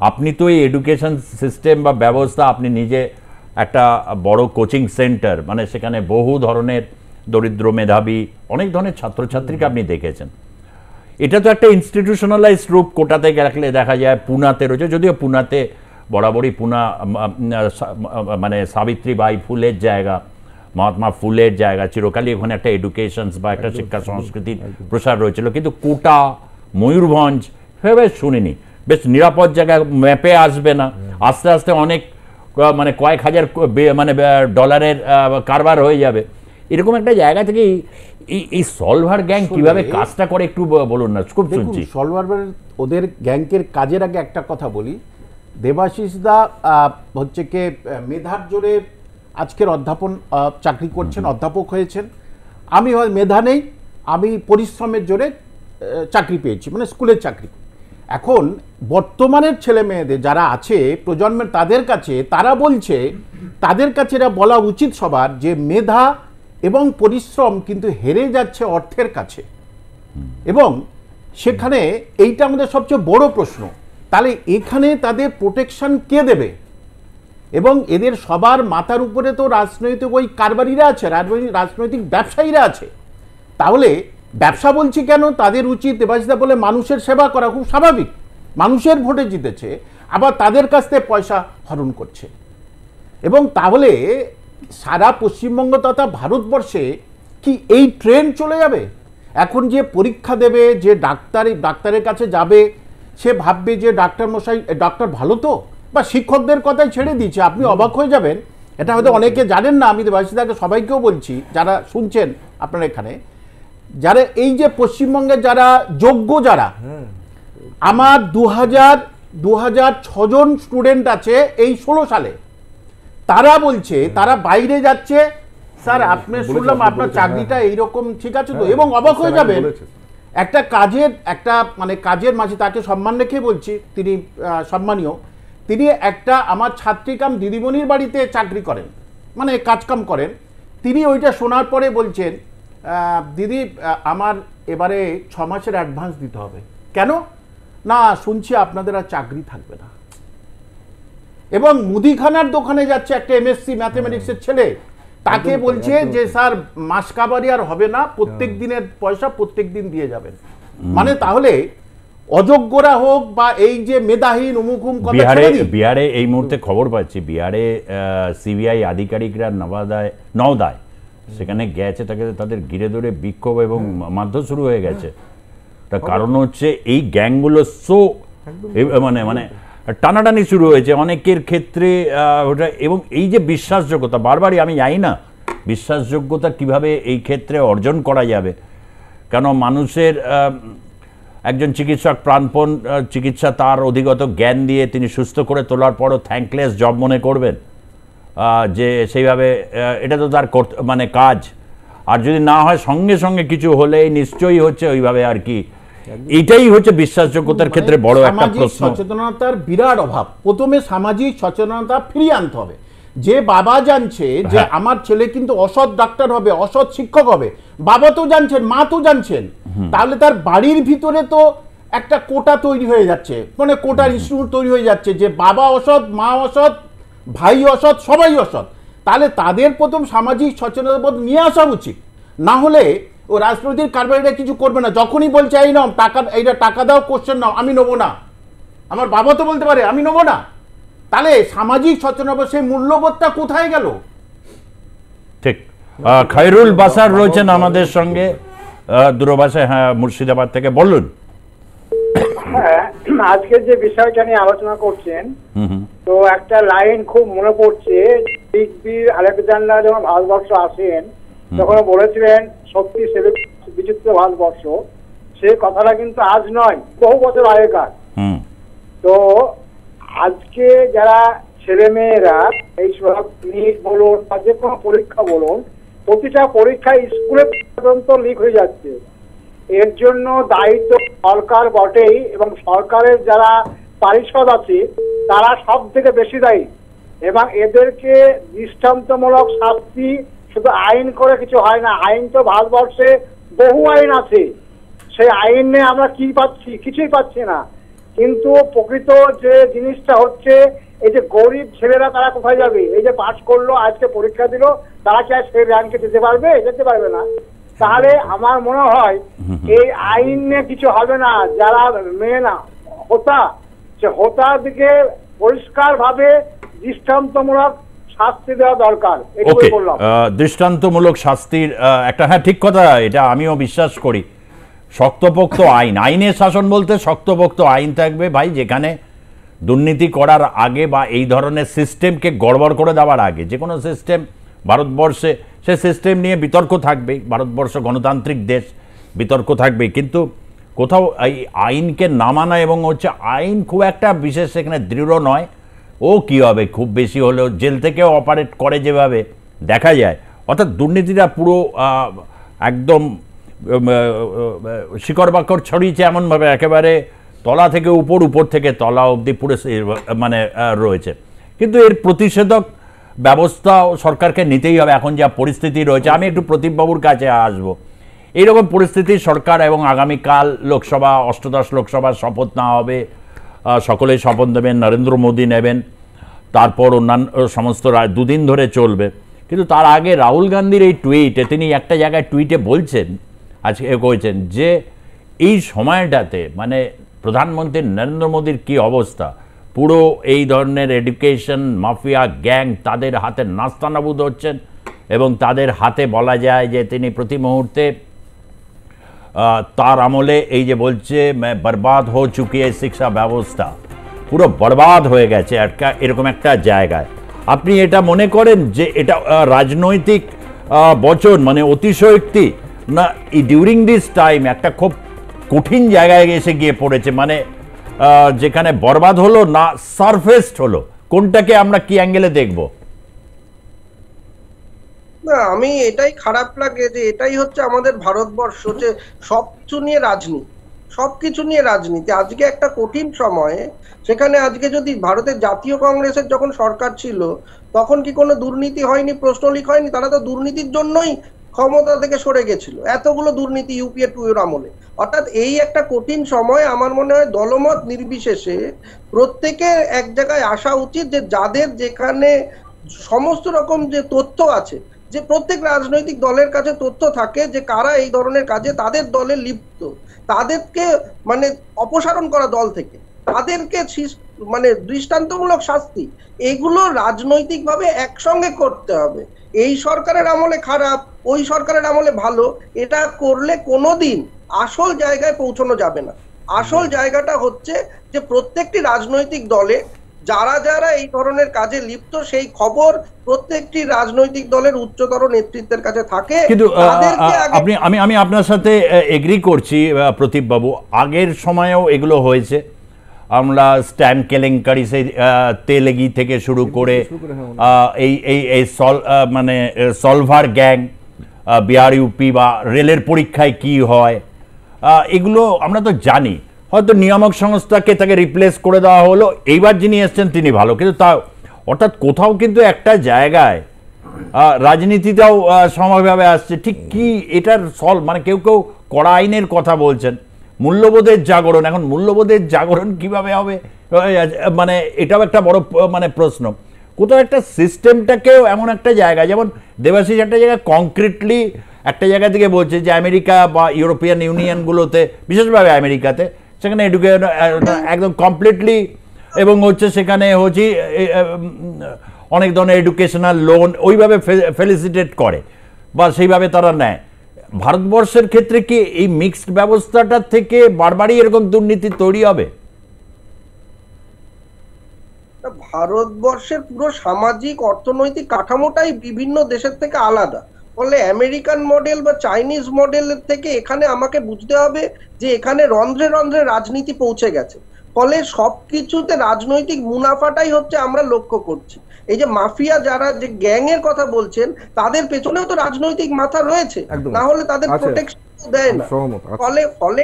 আপনি তো এই এডুকেশন সিস্টেম বা ব্যবস্থা, আপনি নিজে একটা বড় কোচিং সেন্টার, মানে সেখানে বহু ধরনের দরিদ্র মেধাবী অনেক ধরনের ছাত্রছাত্রীকে আপনি দেখেছেন। এটা তো একটা ইনস্টিটিউশনালাইজ রূপ। কোটাতে রাখলে দেখা যায়, পুনাতে রয়েছে, যদিও পুনাতে বরাবরই পুনা মানে সাবিত্রীবাই ফুলের জায়গা, মহাত্মা ফুলের জায়গা, চিরকালই ওখানে একটা এডুকেশন বা একটা শিক্ষা সংস্কৃতির প্রসার রয়েছিল। কিন্তু কোটা, ময়ূরভঞ্জ সেভাবে শুনিনি। বেশ নিরাপদ জায়গা, ম্যাপে আসবে না, আস্তে আস্তে অনেক মানে কয়েক হাজার মানে ডলারের কারবার হয়ে যাবে। এরকম একটা জায়গা থেকে এই সলভার গ্যাং কিভাবে কাজটা করে একটু বলুন না, খুব শুনছি। সলভার ওদের গ্যাংকের কাজের আগে একটা কথা বলি, দেবাশিস দা হচ্ছে কি মেধার জোরে আজকের অধ্যাপন চাকরি করছেন, অধ্যাপক হয়েছেন। আমি মেধা নেই, আমি পরিশ্রমের জোরে চাকরি পেয়েছি, মানে স্কুলের চাকরি। এখন বর্তমানের ছেলে মেয়েদের যারা আছে প্রজন্মের, তাদের কাছে তারা বলছে, তাদের কাছে এটা বলা উচিত সবার যে মেধা এবং পরিশ্রম কিন্তু হেরে যাচ্ছে অর্থের কাছে। এবং সেখানে এইটা আমাদের সবচেয়ে বড় প্রশ্ন, তাহলে এখানে তাদের প্রোটেকশন কে দেবে? এবং এদের সবার মাথার উপরে তো রাজনৈতিক ওই কারবারিরা আছে, রাজনৈতিক ব্যবসায়ীরা আছে। তাহলে ব্যবসা বলছি কেন, তাদের উচিত দেবাশিসদা বলে মানুষের সেবা করা, খুব স্বাভাবিক, মানুষের ভোটে জিতেছে, আবার তাদের কাছ থেকে পয়সা হরণ করছে। এবং তাহলে সারা পশ্চিমবঙ্গ তথা ভারতবর্ষে কি এই ট্রেন্ড চলে যাবে? এখন যে পরীক্ষা দেবে, যে ডাক্তারের কাছে যাবে, সে ভাববে যে ডাক্তার মশাই, ডাক্তার ভালো তো, বা শিক্ষকদের কথাই ছেড়ে দিচ্ছে। আপনি অবাক হয়ে যাবেন, এটা হয়তো অনেকে জানেন না, আমি দেবাশিসদাকে সবাইকেও বলছি, যারা শুনছেন আপনারা এখানে, যারা এই যে পশ্চিমবঙ্গের যারা যোগ্য, যারা আমার 2006 জন স্টুডেন্ট আছে এই 16 সালে, তারা বলছে তারা বাইরে যাচ্ছে, স্যার আপনি শুনলাম আপনার চাকরিটা এইরকম, ঠিক আছে তো? এবং অবাক হয়ে যাবেন, একটা কাজের মাঝে, তাকে সম্মান রেখে বলছি, তিনি সম্মানীয়, তিনি একটা আমার ছাত্রী কাম দিদিমণির বাড়িতে চাকরি করেন, মানে কাজকাম করেন। তিনি ওইটা শোনার পরে বলছেন, দিদি আমার এবারে 6 মাসের অ্যাডভান্স দিতে হবে। কেন না, শুনছি আপনাদের আর চাকরি থাকবে না। এবং মুদিখানার দোকানে যাচ্ছে একটা এমএসসি ম্যাথমেটিক্সের ছেলে, তাকে বলছে যে স্যার মাস কাবারি আর হবে না, প্রত্যেক দিনের পয়সা প্রত্যেক দিন দিয়ে যাবেন। মানে তাহলে অযোগ্যরা হোক বা এই যে মেধাহীন উমুকুম, বিহারে এই মুহূর্তে খবর পাচ্ছি, বিহারে সিবিআই আধিকারিকরা নওদায় সেখানে গেছে, তাদের ঘিরে ধরে বিক্ষোভ এবং মারধর শুরু হয়ে গেছে। তার কারণ হচ্ছে এই গ্যাংগুলো মানে টানাটানি শুরু হয়েছে অনেকের ক্ষেত্রে ওটা। এবং এই যে বিশ্বাসযোগ্যতা, বারবারই আমি জানি না বিশ্বাসযোগ্যতা কিভাবে এই ক্ষেত্রে অর্জন করা যাবে। কেন মানুষের একজন চিকিৎসক প্রাণপণ চিকিৎসা, তার অধিগত জ্ঞান দিয়ে তিনি সুস্থ করে তোলার পরও থ্যাঙ্কলেস জব মনে করবেন যে সেইভাবে এটা তো তার মানে কাজ। আর যদি না হয় সঙ্গে সঙ্গে কিছু হলেই নিশ্চয়ই হচ্ছে ওইভাবে আর কি। এটাই হচ্ছে বিশ্বাসযোগ্যতার ক্ষেত্রে বড় একটা প্রশ্ন। সচেতনতার বিরাট অভাব। প্রথমে সামাজিক সচেতনতা ফিরিয়ে আনতে হবে। যে বাবা জানছে যে আমার ছেলে কিন্তু অসৎ ডাক্তার হবে, অসৎ শিক্ষক হবে, বাবা তো জানছেন, মা তো জানছেন, তাহলে তার বাড়ির ভিতরে তো একটা কোটা তৈরি হয়ে যাচ্ছে, মানে কোটার ইনস্টিটিউট তৈরি হয়ে যাচ্ছে যে বাবা অসৎ, মা অসৎ, ভাই অসৎ, সবাই অসৎ। তাহলে তাদের প্রথম সামাজিক সচেতনতাবোধ নিয়ে আসা উচিত। না হলে ও রাজনৈতিক কারবারিরা কিছু করবে না। যখনই বলছে এই নাও টাকা, এইটা টাকা দাও, কোশ্চেন নাও, আমি নেবো না, আমার বাবা তো বলতে পারে আমি নেবো না, তাহলে সামাজিক সচেতনতা সেই মূল্যবোধটা কোথায় গেল? ঠিক। খায়রুল বাসার রয়েছেন আমাদের সঙ্গে, দূরভাষায়। হ্যাঁ, মুর্শিদাবাদ থেকে বলুন। হ্যাঁ, আজকের যে বিষয়টা নিয়ে আলোচনা করছেন, তো একটা লাইন খুব মনে পড়ছে। বীর আলেকজান্ডার যখন ভারতবর্ষ আসেন তখন বলেছিলেন সত্যি বিচিত্র ভারতবর্ষ। সেই কথাটা কিন্তু আজ নয়, বহু বছর আগেকার। তো আজকে যারা ছেলে মেয়েরা এই সব নিট বলুন বা যে কোনো পরীক্ষা বলুন, প্রতিটা পরীক্ষায় স্কুলে পর্যন্ত লিক হয়ে যাচ্ছে। এর জন্য দায়িত্ব সরকার বটেই, এবং সরকারের যারা পারিষদ আছে তারা সব থেকে বেশি দায়ী। এবং এদেরকে দৃষ্টান্তমূলক শাস্তি, শুধু আইন করে কিছু হয় না। আইন তো ভারতবর্ষে বহু আইন আছে, সেই আইনে আমরা কি পাচ্ছি? কিছুই পাচ্ছি না। কিন্তু প্রকৃত যে জিনিসটা হচ্ছে, এই যে গরিব ছেলেরা তারা কোথায় যাবে? এই যে পাস করলো, আজকে পরীক্ষা দিল, তারা কি আর সেই র্যাঙ্কে যেতে পারবে? যেতে পারবে না। তাহলে আমার মনে হয় এই আইন নিয়ে কিছু হবে না। যারা মেন হোতা, সে হোতার দিকে পরিষ্কার ভাবে দৃষ্টান্তমূলক শাস্তি দেওয়া দরকার। ওকে, দৃষ্টান্তমূলক শাস্তির একটা, হ্যাঁ ঠিক কথা, এটা আমিও বিশ্বাস করি। শক্তপোক্ত আইন, আইনের শাসন বলতে শক্তপোক্ত আইন থাকবে ভাই, যেখানে দুর্নীতি করার আগে বা এই ধরনের সিস্টেমকে গড়বড় করে দেওয়ার আগে, যে কোনো সিস্টেম ভারতবর্ষে, সে সিস্টেম নিয়ে বিতর্ক থাকবে। ভারতবর্ষ গণতান্ত্রিক দেশ, বিতর্ক থাকবে। কিন্তু কোথাও এই আইনকে না মানা এবং হচ্ছে আইন খুব একটা বিশেষ সেখানে দৃঢ় নয়। ও কী হবে, খুব বেশি হলেও জেল থেকেও অপারেট করে যেভাবে দেখা যায়, অর্থাৎ দুর্নীতিটা পুরো একদম শিকড় বাকড় ছড়িয়েছে এমনভাবে, একেবারে তলা থেকে উপর, উপর থেকে তলা অবধি পুরো মানে রয়েছে। কিন্তু এর প্রতিষেধক ব্যবস্থাও সরকারকে নিতেই হবে এখন যা পরিস্থিতি রয়েছে। আমি একটু প্রদীপবাবুর কাছে আসবো। এইরকম পরিস্থিতি সরকার, এবং আগামীকাল লোকসভা, অষ্টাদশ লোকসভার শপথ নেওয়া হবে, সকলেই শপথ নেবেন, নরেন্দ্র মোদী নেবেন, তারপর অন্যান্য সমস্ত দুদিন ধরে চলবে। কিন্তু তার আগে রাহুল গান্ধীর এই টুইটে, তিনি একটা জায়গায় টুইটে বলছেন, আজকে করেছেন যে এই সময়টাতে মানে প্রধানমন্ত্রী নরেন্দ্র মোদীর কী অবস্থা, পুরো এই ধরনের এডুকেশন মাফিয়া গ্যাং তাদের হাতে নাস্তানাবুদ হচ্ছেন, এবং তাদের হাতে বলা যায় যে তিনি প্রতি মুহূর্তে তার আমলে এই যে বলছে বরবাদ হো চুকি এই শিক্ষা ব্যবস্থা, পুরো বরবাদ হয়ে গেছে এরকম একটা জায়গায়। আপনি এটা মনে করেন যে এটা রাজনৈতিক বচন, মানে অতিশয়োক্তি, না ডিউরিং দিস টাইম একটা খুব কঠিন জায়গায় এসে গিয়ে পড়েছে, মানে যেখানে বরবাদ হলো না সারফেসড হলো? কোনটাকে আমরা কি অ্যাঙ্গেলে দেখব? না, আমি এটাই খারাপ লাগে যে এটাই হচ্ছে আমাদের ভারতবর্ষ, যে সবকিছু নিয়ে রাজনীতি, সবকিছু নিয়ে রাজনীতি। আজকে একটা কঠিন সময়ে, সেখানে আজকে যদি ভারতের জাতীয় কংগ্রেসের যখন সরকার ছিল তখন কি কোনো দুর্নীতি হয়নি, প্রশ্ন লিক হয়নি? তারা তো দুর্নীতির জন্যই ক্ষমতা থেকে সরে গেছিল, এতগুলো দুর্নীতি ইউপিএ 2 এর আমলে। অর্থাৎ এই একটা কঠিন সময় আমার মনে হয় দলমত নির্বিশেষে প্রত্যেকের এক জায়গায় আসা উচিত, যে যাদের যেখানে সমস্ত রকম যে তথ্য আছে, যে প্রত্যেক রাজনৈতিক দলের কাছে তথ্য থাকে যে কারা এই ধরনের কাজে তাদের দলে লিপ্ত, তাদেরকে মানে অপসারণ করা দল থেকে, তাদেরকে মানে দৃষ্টান্তমূলক শাস্তি, এগুলো রাজনৈতিকভাবে একসঙ্গে করতে হবে। এই সরকারের আমলে খারাপ, ওই সরকারের আমলে ভালো, এটা করলে কোনোদিন আসল জায়গায় পৌঁছানো যাবে না। আসল জায়গাটা হচ্ছে যে প্রত্যেকটি রাজনৈতিক দলে যারা যারা এই ধরনের কাজে লিপ্ত, সেই খবর প্রত্যেকটি রাজনৈতিক দলের উচ্চতর নেতৃত্বের কাছে থাকে। কিন্তু আমি আপনার সাথে এগ্রি করছি প্রদীপ বাবু, আগের সময়েও এগুলো হয়েছে। আমরা স্ট্যাম্প কেলেঙ্কারি, সেই তেলেগি থেকে শুরু করে এই মানে সলভার গ্যাং, বিহার ইউপি বা রেলের পরীক্ষায় কি হয়, এগুলো আমরা তো জানি। হয়তো নিয়ামক সংস্থাকে তাকে রিপ্লেস করে দেওয়া হলো, এইবার যিনি এসছেন তিনি ভালো, কিন্তু তা অর্থাৎ কোথাও কিন্তু একটা জায়গায় রাজনীতিটাও সমভাবে আসছে। ঠিক কি এটার মানে কেউ কেউ কড়া আইনের কথা বলছেন, মূল্যবোধের জাগরণ। এখন মূল্যবোধের জাগরণ কিভাবে হবে, মানে এটাও একটা বড় মানে প্রশ্ন। কোথাও একটা সিস্টেমটাকেও এমন একটা জায়গা, যেমন দেবাশিস একটা জায়গায় কংক্রিটলি একটা জায়গা থেকে বলছে যে আমেরিকা বা ইউরোপিয়ান ইউনিয়নগুলোতে, বিশেষভাবে আমেরিকাতে, সেখানে এডুকেশন একদম কমপ্লিটলি, এবং হচ্ছে সেখানে হচ্ছে অনেক ধরনের এডুকেশনাল লোন ওইভাবে ফেলিসিটেট করে বা সেইভাবে তারা নেয়। ভারতবর্ষের ক্ষেত্রে কি এই মিক্সড ব্যবস্থাটা থেকে বারবারই এরকম দুর্নীতি তৈরি হবে? ভারতবর্ষের পুরো সামাজিক অর্থনৈতিক কাঠামোটাই বিভিন্ন দেশের থেকে আলাদা, ফলে আমেরিকান মডেল বা চাইনিজ মডেলের থেকে এখানে আমাকে বুঝতে হবে যে এখানে রন্ধ্রে রন্ধ্রে রাজনীতি পৌঁছে গেছে, ফলে সবকিছুতে রাজনৈতিক মুনাফাটাই হচ্ছে আমরা লক্ষ্য করছি। এই যে মাফিয়া যারা যে গ্যাং এর কথা বলছেন তাদের পেছনেও তো রাজনৈতিক মাথা রয়েছে, না হলে তাদের প্রোটেকশন দেয় না। ফলে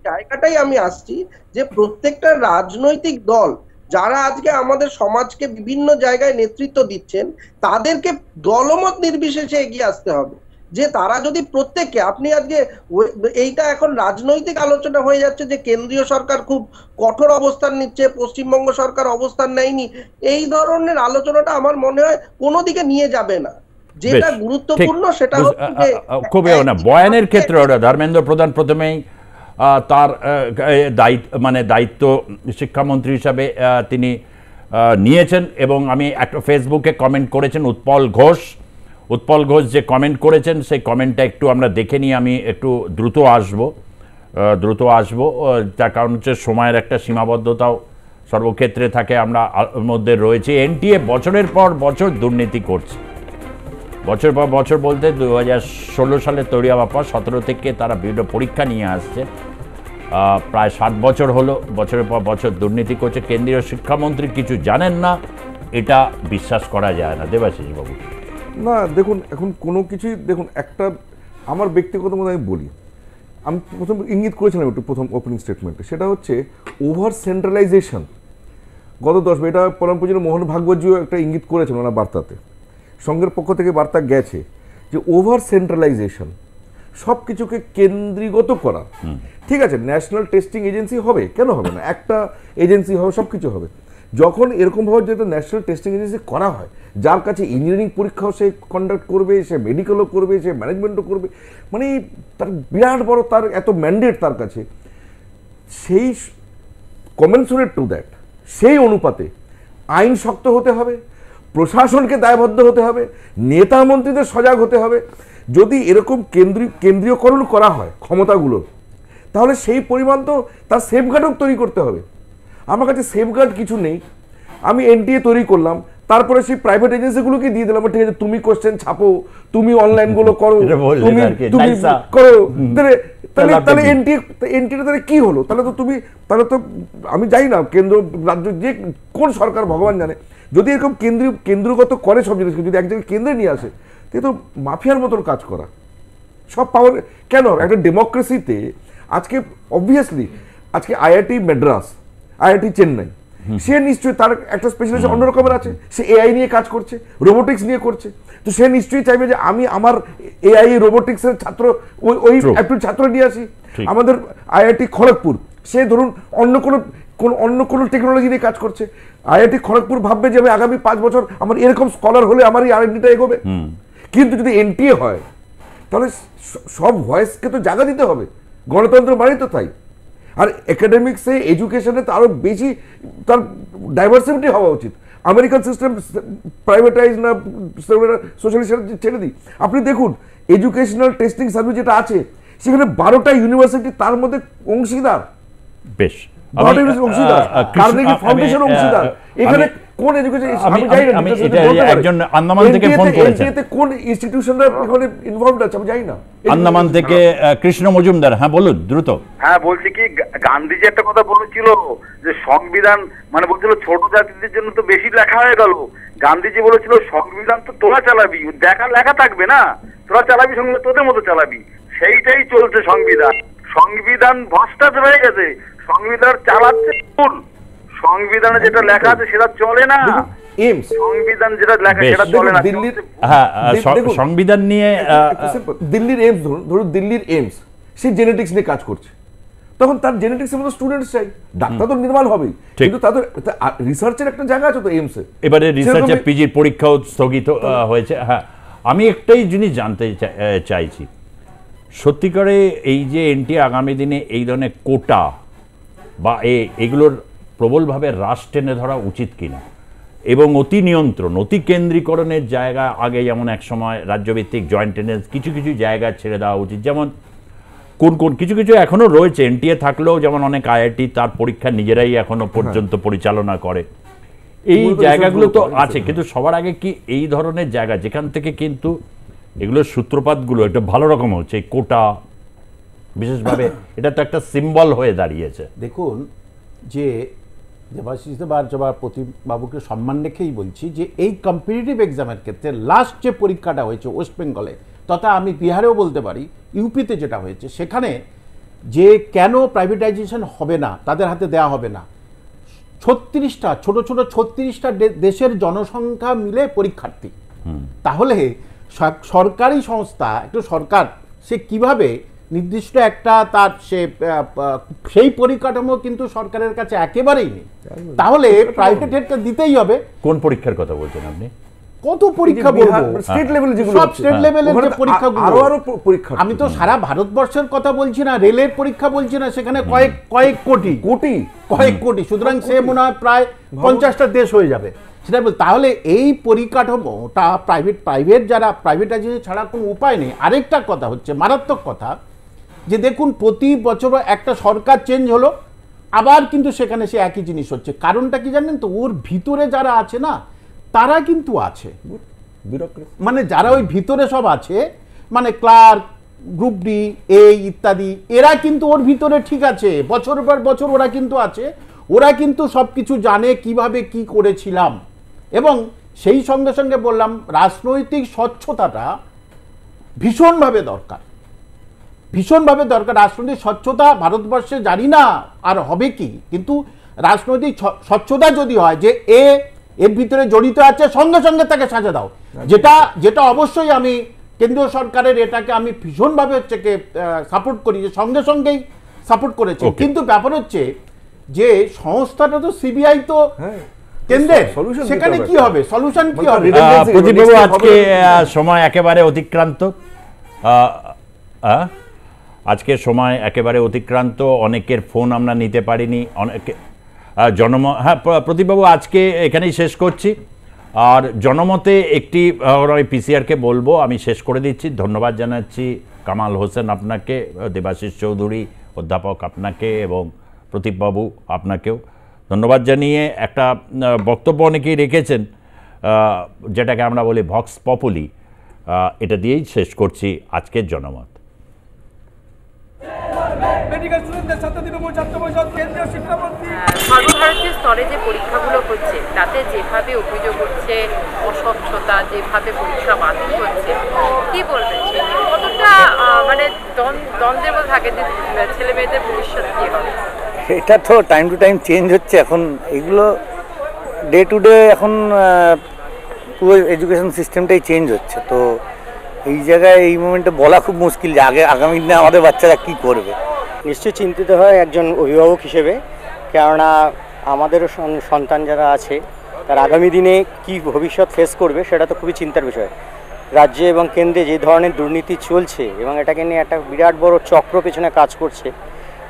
জায়গাটাই আমি আসছি যে প্রত্যেকটা রাজনৈতিক দল যারা আজকে আমাদের সমাজকে বিভিন্ন জায়গায় নেতৃত্ব দিচ্ছেন তাদেরকে দলমত নির্বিশেষে এগিয়ে আসতে হবে। যে তারা যদি প্রত্যেককে, আপনি আজকে এইটা এখন রাজনৈতিক আলোচনা হয়ে যাচ্ছে যে কেন্দ্রীয় সরকার খুব কঠোর অবস্থান নিচ্ছে, পশ্চিমবঙ্গ সরকার অবস্থান নেয়নি, এই ধরনের আলোচনাটা আমার মনে হয় কোনো দিকে নিয়ে যাবে না। যেটা গুরুত্বপূর্ণ সেটা হচ্ছে খুবই না বয়ানের ক্ষেত্রে ওরা ধর্মেন্দ্র প্রধান প্রথমেই তার দায়িত্ব শিক্ষামন্ত্রী হিসাবে তিনি নিয়েছেন, এবং আমি একটা ফেসবুকে কমেন্ট করেছেন উৎপল ঘোষ যে কমেন্ট করেছেন সেই কমেন্টটা একটু আমরা দেখে নিই। আমি একটু দ্রুত আসবো তার কারণ হচ্ছে সময়ের একটা সীমাবদ্ধতাও সর্বক্ষেত্রে থাকে, আমরা মধ্যে রয়েছে। এনটিএ বছরের পর বছর দুর্নীতি করছে, বছর পর বছর বলতে 2016 সালে তৈরি হওয়ার পর 17 থেকে তারা বিভিন্ন পরীক্ষা নিয়ে আসছে, প্রায় 7 বছর হলো, বছরের পর বছর দুর্নীতি করছে। কেন্দ্রীয় শিক্ষামন্ত্রী কিছু জানেন না, এটা বিশ্বাস করা যায় না। দেবাশিস বাবু। না দেখুন, এখন কোনো কিছুই দেখুন, একটা আমার ব্যক্তিগত মনে আমি বলি, আমি প্রথম ইঙ্গিত করেছিলাম একটু প্রথম ওপেনিং স্টেটমেন্টে, সেটা হচ্ছে ওভার সেন্ট্রালাইজেশন। গত 10 এটা পরম পূজনীয় মোহন ভাগবতজিও একটা ইঙ্গিত করেছেন ওনার বার্তাতে, সংঘের পক্ষ থেকে বার্তা গেছে যে ওভার সেন্ট্রালাইজেশন, সব কিছুকে কেন্দ্রীগত করা। ঠিক আছে, ন্যাশনাল টেস্টিং এজেন্সি হবে, কেন হবে না, একটা এজেন্সি হবে, সব কিছু হবে। যখন এরকমভাবে যেহেতু ন্যাশনাল টেস্টিং এজেন্সি করা হয়, যার কাছে ইঞ্জিনিয়ারিং পরীক্ষাও সে কন্ডাক্ট করবে, সে মেডিকেলও করবে, সে ম্যানেজমেন্টও করবে, মানে তার বিরাট বড়, তার এত ম্যান্ডেট তার কাছে, সেই কমেন্সুরেট টু দ্যাট, সেই অনুপাতে আইন শক্ত হতে হবে, প্রশাসনকে দায়বদ্ধ হতে হবে, নেতা মন্ত্রীদের সজাগ হতে হবে। যদি এরকম কেন্দ্রীয়করণ করা হয় ক্ষমতাগুলোর, তাহলে সেই পরিমাণ তো তার সেফগার্ডও তৈরি করতে হবে। আমার কাছে সেফগার্ড কিছু নেই, আমি এনটিএ তৈরি করলাম, তারপরে সেই প্রাইভেট এজেন্সিগুলোকে দিয়ে দিলাম, ঠিক আছে তুমি কোশ্চেন ছাপো, তুমি অনলাইনগুলো করো, তুমি করো, তাহলে এনটিএ তাহলে কি হলো? তাহলে তো আমি জানি না কেন্দ্র রাজ্য যে কোন সরকার ভগবান জানে, যদি এরকম কেন্দ্রগত করে সব জিনিসকে, যদি এক জায়গায় কেন্দ্রে নিয়ে আসে, তাহলে তো মাফিয়ার মতন কাজ করা। সব পাওয়ার কেন? একটা ডেমোক্রেসিতে আজকে অবভিয়াসলি আজকে আইআইটি মাদ্রাস, আইআইটি চেন্নাই, সে নিশ্চয়ই তার একটা স্পেশালিস্ট অন্য রকমের আছে, সে এআই নিয়ে কাজ করছে, রোবোটিক্স নিয়ে করছে, তো সে নিশ্চয়ই চাইবে যে আমি আমার এআই রোবোটিক্সের ছাত্র ওই ছাত্র নিয়ে আসি। আমাদের আইআইটি খড়গপুর, সে ধরুন অন্য কোনো টেকনোলজি নিয়ে কাজ করছে, আইআইটি খড়গপুর ভাববে যে আমি আগামী 5 বছর আমার এরকম স্কলার হলে আমার এই আর&ডিটা এগোবে। কিন্তু যদি এনটিএ হয়, তাহলে সব ভয়েসকে তো জায়গা দিতে হবে, গণতন্ত্র মানে তো তাই। আর একাডেমিক্সে, এডুকেশনে তো আরও বেশি তার ডাইভার্সিটি হওয়া উচিত। আমেরিকান সিস্টেম প্রাইভেটাইজ না সোশ্যালিস্ট ছেড়ে দিই, আপনি দেখুন এডুকেশনাল টেস্টিং সার্ভিস যেটা আছে, সেখানে 12টা ইউনিভার্সিটি তার মধ্যে অংশীদার, বেশ অংশীদার, কার্নেগি ফাউন্ডেশন অংশীদার। এখানে কোন এডুকেশন, আমি জানি না, আমি একজন আন্দামান থেকে ফোন করেছেন, এতে কোন ইনস্টিটিউশনরা এখানে ইনভলভড আছে আমি জানি না। আন্দামান থেকে কৃষ্ণ মজুমদার, হ্যাঁ বলুন দ্রুত। হ্যাঁ বলছি কি, গান্ধীজি একটা কথা বলেছিল যে সংবিধান মানে বলছিল ছোট জাতিদের জন্য তো বেশি লেখা হয়ে গেল। গান্ধীজি বলেছিল সংবিধান তো তোরা চালাবি, লেখা থাকবে না, তোরা চালাবি, সংবিধান তোদের মতো চালাবি। সেইটাই চলছে সংবিধান। সংবিধান ভ্রষ্টাচার হয়ে গেছে, সংবিধান চালাচ্ছে ভুল, সংবিধানে যেটা লেখা আছে সেটা চলে না, সংবিধান যেটা লেখা সেটা চলে না। সংবিধান নিয়ে দিল্লির এইমস ধরুন দিল্লির এইমস, সে জেনেটিক্স নিয়ে কাজ করছে, তখন তার জেনেটিক্সের মতো স্টুডেন্টস চাই, ডাক্তার তো নির্মাণ হবেই, কিন্তু তাদের রিসার্চের একটা জায়গা আছে তো এইমসে। এবারে রিসার্চের পিজির পরীক্ষাও স্থগিত হয়েছে। হ্যাঁ, আমি একটাই জিনিস জানতে চাইছি, সত্যিকারে এই যে এনটিএ আগামী দিনে এই ধরনের কোটা বা এগুলোর প্রবলভাবে হ্রাস টেনে ধরা উচিত কিনা? এবং অতি নিয়ন্ত্রণ, অতি কেন্দ্রীকরণের জায়গা আগে যেমন এক সময় রাজ্যভিত্তিক জয়েন্ট টেন্ডেন্স কিছু কিছু জায়গা ছেড়ে দেওয়া উচিত, যেমন কোন কিছু কিছু এখনও রয়েছে, এনটিএ থাকলেও যেমন অনেক আইআইটি তার পরীক্ষা নিজেরাই এখনো পর্যন্ত পরিচালনা করে, এই জায়গাগুলো তো আছে। কিন্তু সবার আগে কি এই ধরনের জায়গা যেখান থেকে কিন্তু এগুলোর সূত্রপাতগুলো একটা ভালো রকম হচ্ছে, এই কোটা বিশেষভাবে এটা তো একটা সিম্বল হয়ে দাঁড়িয়েছে। দেখুন যে দেবাশিস বা প্রতিবাবুকে সম্মান রেখেই বলছি যে এই কম্পিটিটিভ এক্সামের ক্ষেত্রে লাস্ট যে পরীক্ষাটা হয়েছে ওয়েস্ট বেঙ্গলে, তথা আমি বিহারেও বলতে পারি, ইউপিতে যেটা হয়েছে, সেখানে যে কেন প্রাইভেটাইজেশন হবে না, তাদের হাতে দেয়া হবে না, 36টা ছোট 36টা দেশের জনসংখ্যা মিলে পরীক্ষার্থী। তাহলে সরকারি সংস্থা, একটু সরকার সে কিভাবে নির্দিষ্ট একটা তার সেই পরিকাঠামো কিন্তু সরকারের কাছে একেবারেই নেই, তাহলে প্রাইভেট হেডটা দিতেই হবে। কোন পরীক্ষার কথা বলছেন আপনি? কত পরিক্ষা বলবো, স্টেট লেভেল যেগুলো, সব স্টেট লেভেলের যে পরীক্ষাগুলো, আরো পরীক্ষা। আমি তো সারা ভারতবর্ষের কথা বলছি না, রেলের পরীক্ষা বলছি না, সেখানে কয়েক কোটি, সুতরাং সে মনে হয় প্রায় 50টা দেশ হয়ে যাবে সেটা। তাহলে এই পরিকাঠামোটা প্রাইভেট যারা প্রাইভেটাইজেশন ছাড়া কোনো উপায় নেই। আরেকটা কথা হচ্ছে মারাত্মক কথা, যে দেখুন প্রতি বছর একটা সরকার চেঞ্জ হলো, আবার কিন্তু সেখানে সে একই জিনিস হচ্ছে। কারণটা কি জানেন তো? ওর ভিতরে যারা আছে না, তারা কিন্তু আছে, মানে যারা ওই ভিতরে সব আছে, মানে ক্লার্ক, গ্রুপ ডি, এই ইত্যাদি, এরা কিন্তু ওর ভিতরে ঠিক আছে, বছর পর বছর ওরা কিন্তু আছে, ওরা কিন্তু সব কিছু জানে কিভাবে কি করেছিলাম। এবং সেই সঙ্গে সঙ্গে বললাম রাজনৈতিক স্বচ্ছতাটা ভীষণভাবে দরকার, ভীষণভাবে দরকার। রাজনৈতিক স্বচ্ছতা ভারতবর্ষে জানি না আর হবে কি, কিন্তু রাজনৈতিক স্বচ্ছতা যদি হয় যে এর ভিতরে জড়িত আছে, সঙ্গে সঙ্গে তাকে সাজা দাও, যেটা অবশ্যই আমি কেন্দ্রীয় সরকারের এটাকে আমি ভীষণভাবে হচ্ছে সাপোর্ট করি, যে সঙ্গে সঙ্গেই সাপোর্ট করেছে। কিন্তু ব্যাপার হচ্ছে যে সংস্থাটা তো সিবিআই তো কেন্দ্রের, সেখানে কি হবে, সলিউশন কি হবে? প্রদীপবাবু, আজকে সময় একেবারে অতিক্রান্ত, আজকে সময় একেবারে অতিক্রান্ত, অনেকের ফোন আমরা নিতে পারিনি, অনেকে প্রদীপবাবু আজকে এখানেই শেষ করছি। আর জনমতে একটি পিসিআরকে বলবো, আমি শেষ করে দিচ্ছি। ধন্যবাদ জানাচ্ছি কামাল হোসেন আপনাকে, দেবাশিস চৌধুরী অধ্যাপক আপনাকে, এবং প্রদীপবাবু আপনাকেও ধন্যবাদ জানিয়ে একটা বক্তব্য অনেকেই রেখেছেন, যেটাকে আমরা বলি ভক্স পপুলি, এটা দিয়েই শেষ করছি আজকের জনমত। সর্বভারতীয় স্তরে যে পরীক্ষাগুলো হচ্ছে তাতে যেভাবে অভিযোগ হচ্ছে অস্বচ্ছতা, যেভাবে পরীক্ষা বাতিল হচ্ছে, কি বলবেন কতটা মানে দ্বন্দ্বের মধ্যে থাকে যে ছেলে মেয়েদের ভবিষ্যৎ কি হবে? এটা তো টাইম টু টাইম চেঞ্জ হচ্ছে, এখন এগুলো ডে টু ডে এখন পুরো এডুকেশন সিস্টেমটাই চেঞ্জ হচ্ছে। তো এই জায়গায় এই মোমেন্টে বলা খুব মুশকিল যে আগামী দিনে আমাদের বাচ্চারা কি করবে। নিশ্চয়ই চিন্তিত হয় একজন অভিভাবক হিসেবে, কেননা আমাদেরও সন্তান যারা আছে তার আগামী দিনে কি ভবিষ্যৎ ফেস করবে সেটা তো খুবই চিন্তার বিষয়। রাজ্যে এবং কেন্দ্রে যে ধরনের দুর্নীতি চলছে এবং এটাকে নিয়ে একটা বিরাট বড় চক্র পেছনে কাজ করছে,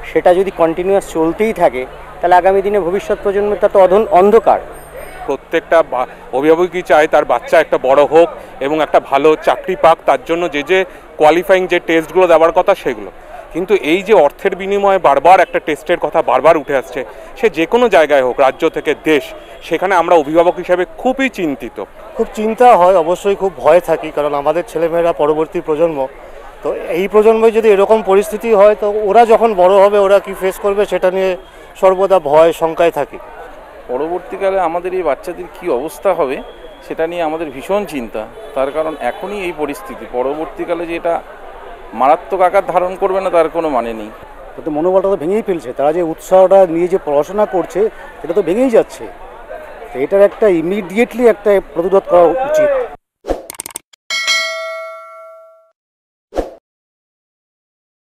সেটা যদি কন্টিনিউয়াস চলতেই থাকে তাহলে আগামী দিনে ভবিষ্যৎ প্রজন্মটা তো অন্ধকার। প্রত্যেকটা অভিভাবকই চায় তার বাচ্চা একটা বড় হোক এবং একটা ভালো চাকরি পাক, তার জন্য যে কোয়ালিফাইং যে টেস্টগুলো দেওয়ার কথা সেগুলো। কিন্তু এই যে অর্থের বিনিময়ে বারবার একটা টেস্টের কথা বারবার উঠে আসছে, সে যে কোনো জায়গায় হোক, রাজ্য থেকে দেশ, সেখানে আমরা অভিভাবক হিসেবে খুবই চিন্তিত। খুব চিন্তা হয়, অবশ্যই খুব ভয় থাকি, কারণ আমাদের ছেলেমেয়েরা পরবর্তী প্রজন্ম, তো এই প্রজন্মে যদি এরকম পরিস্থিতি হয় তো ওরা যখন বড় হবে ওরা কি ফেস করবে সেটা নিয়ে সর্বদা ভয় শঙ্কায় থাকি। পরবর্তীকালে আমাদের এই বাচ্চাদের কি অবস্থা হবে সেটা নিয়ে আমাদের ভীষণ চিন্তা, তার কারণ এখনই এই পরিস্থিতি, পরবর্তীকালে যে এটা মারাত্মক আকার ধারণ করবে না তার কোনো মানে নেই। তো মনোবলটা তো ভেঙেই ফেলছে, তারা যে উৎসাহটা নিয়ে যে পড়াশোনা করছে সেটা তো ভেঙেই যাচ্ছে। এটার একটা ইমিডিয়েটলি একটা প্রতিরোধ করা উচিত।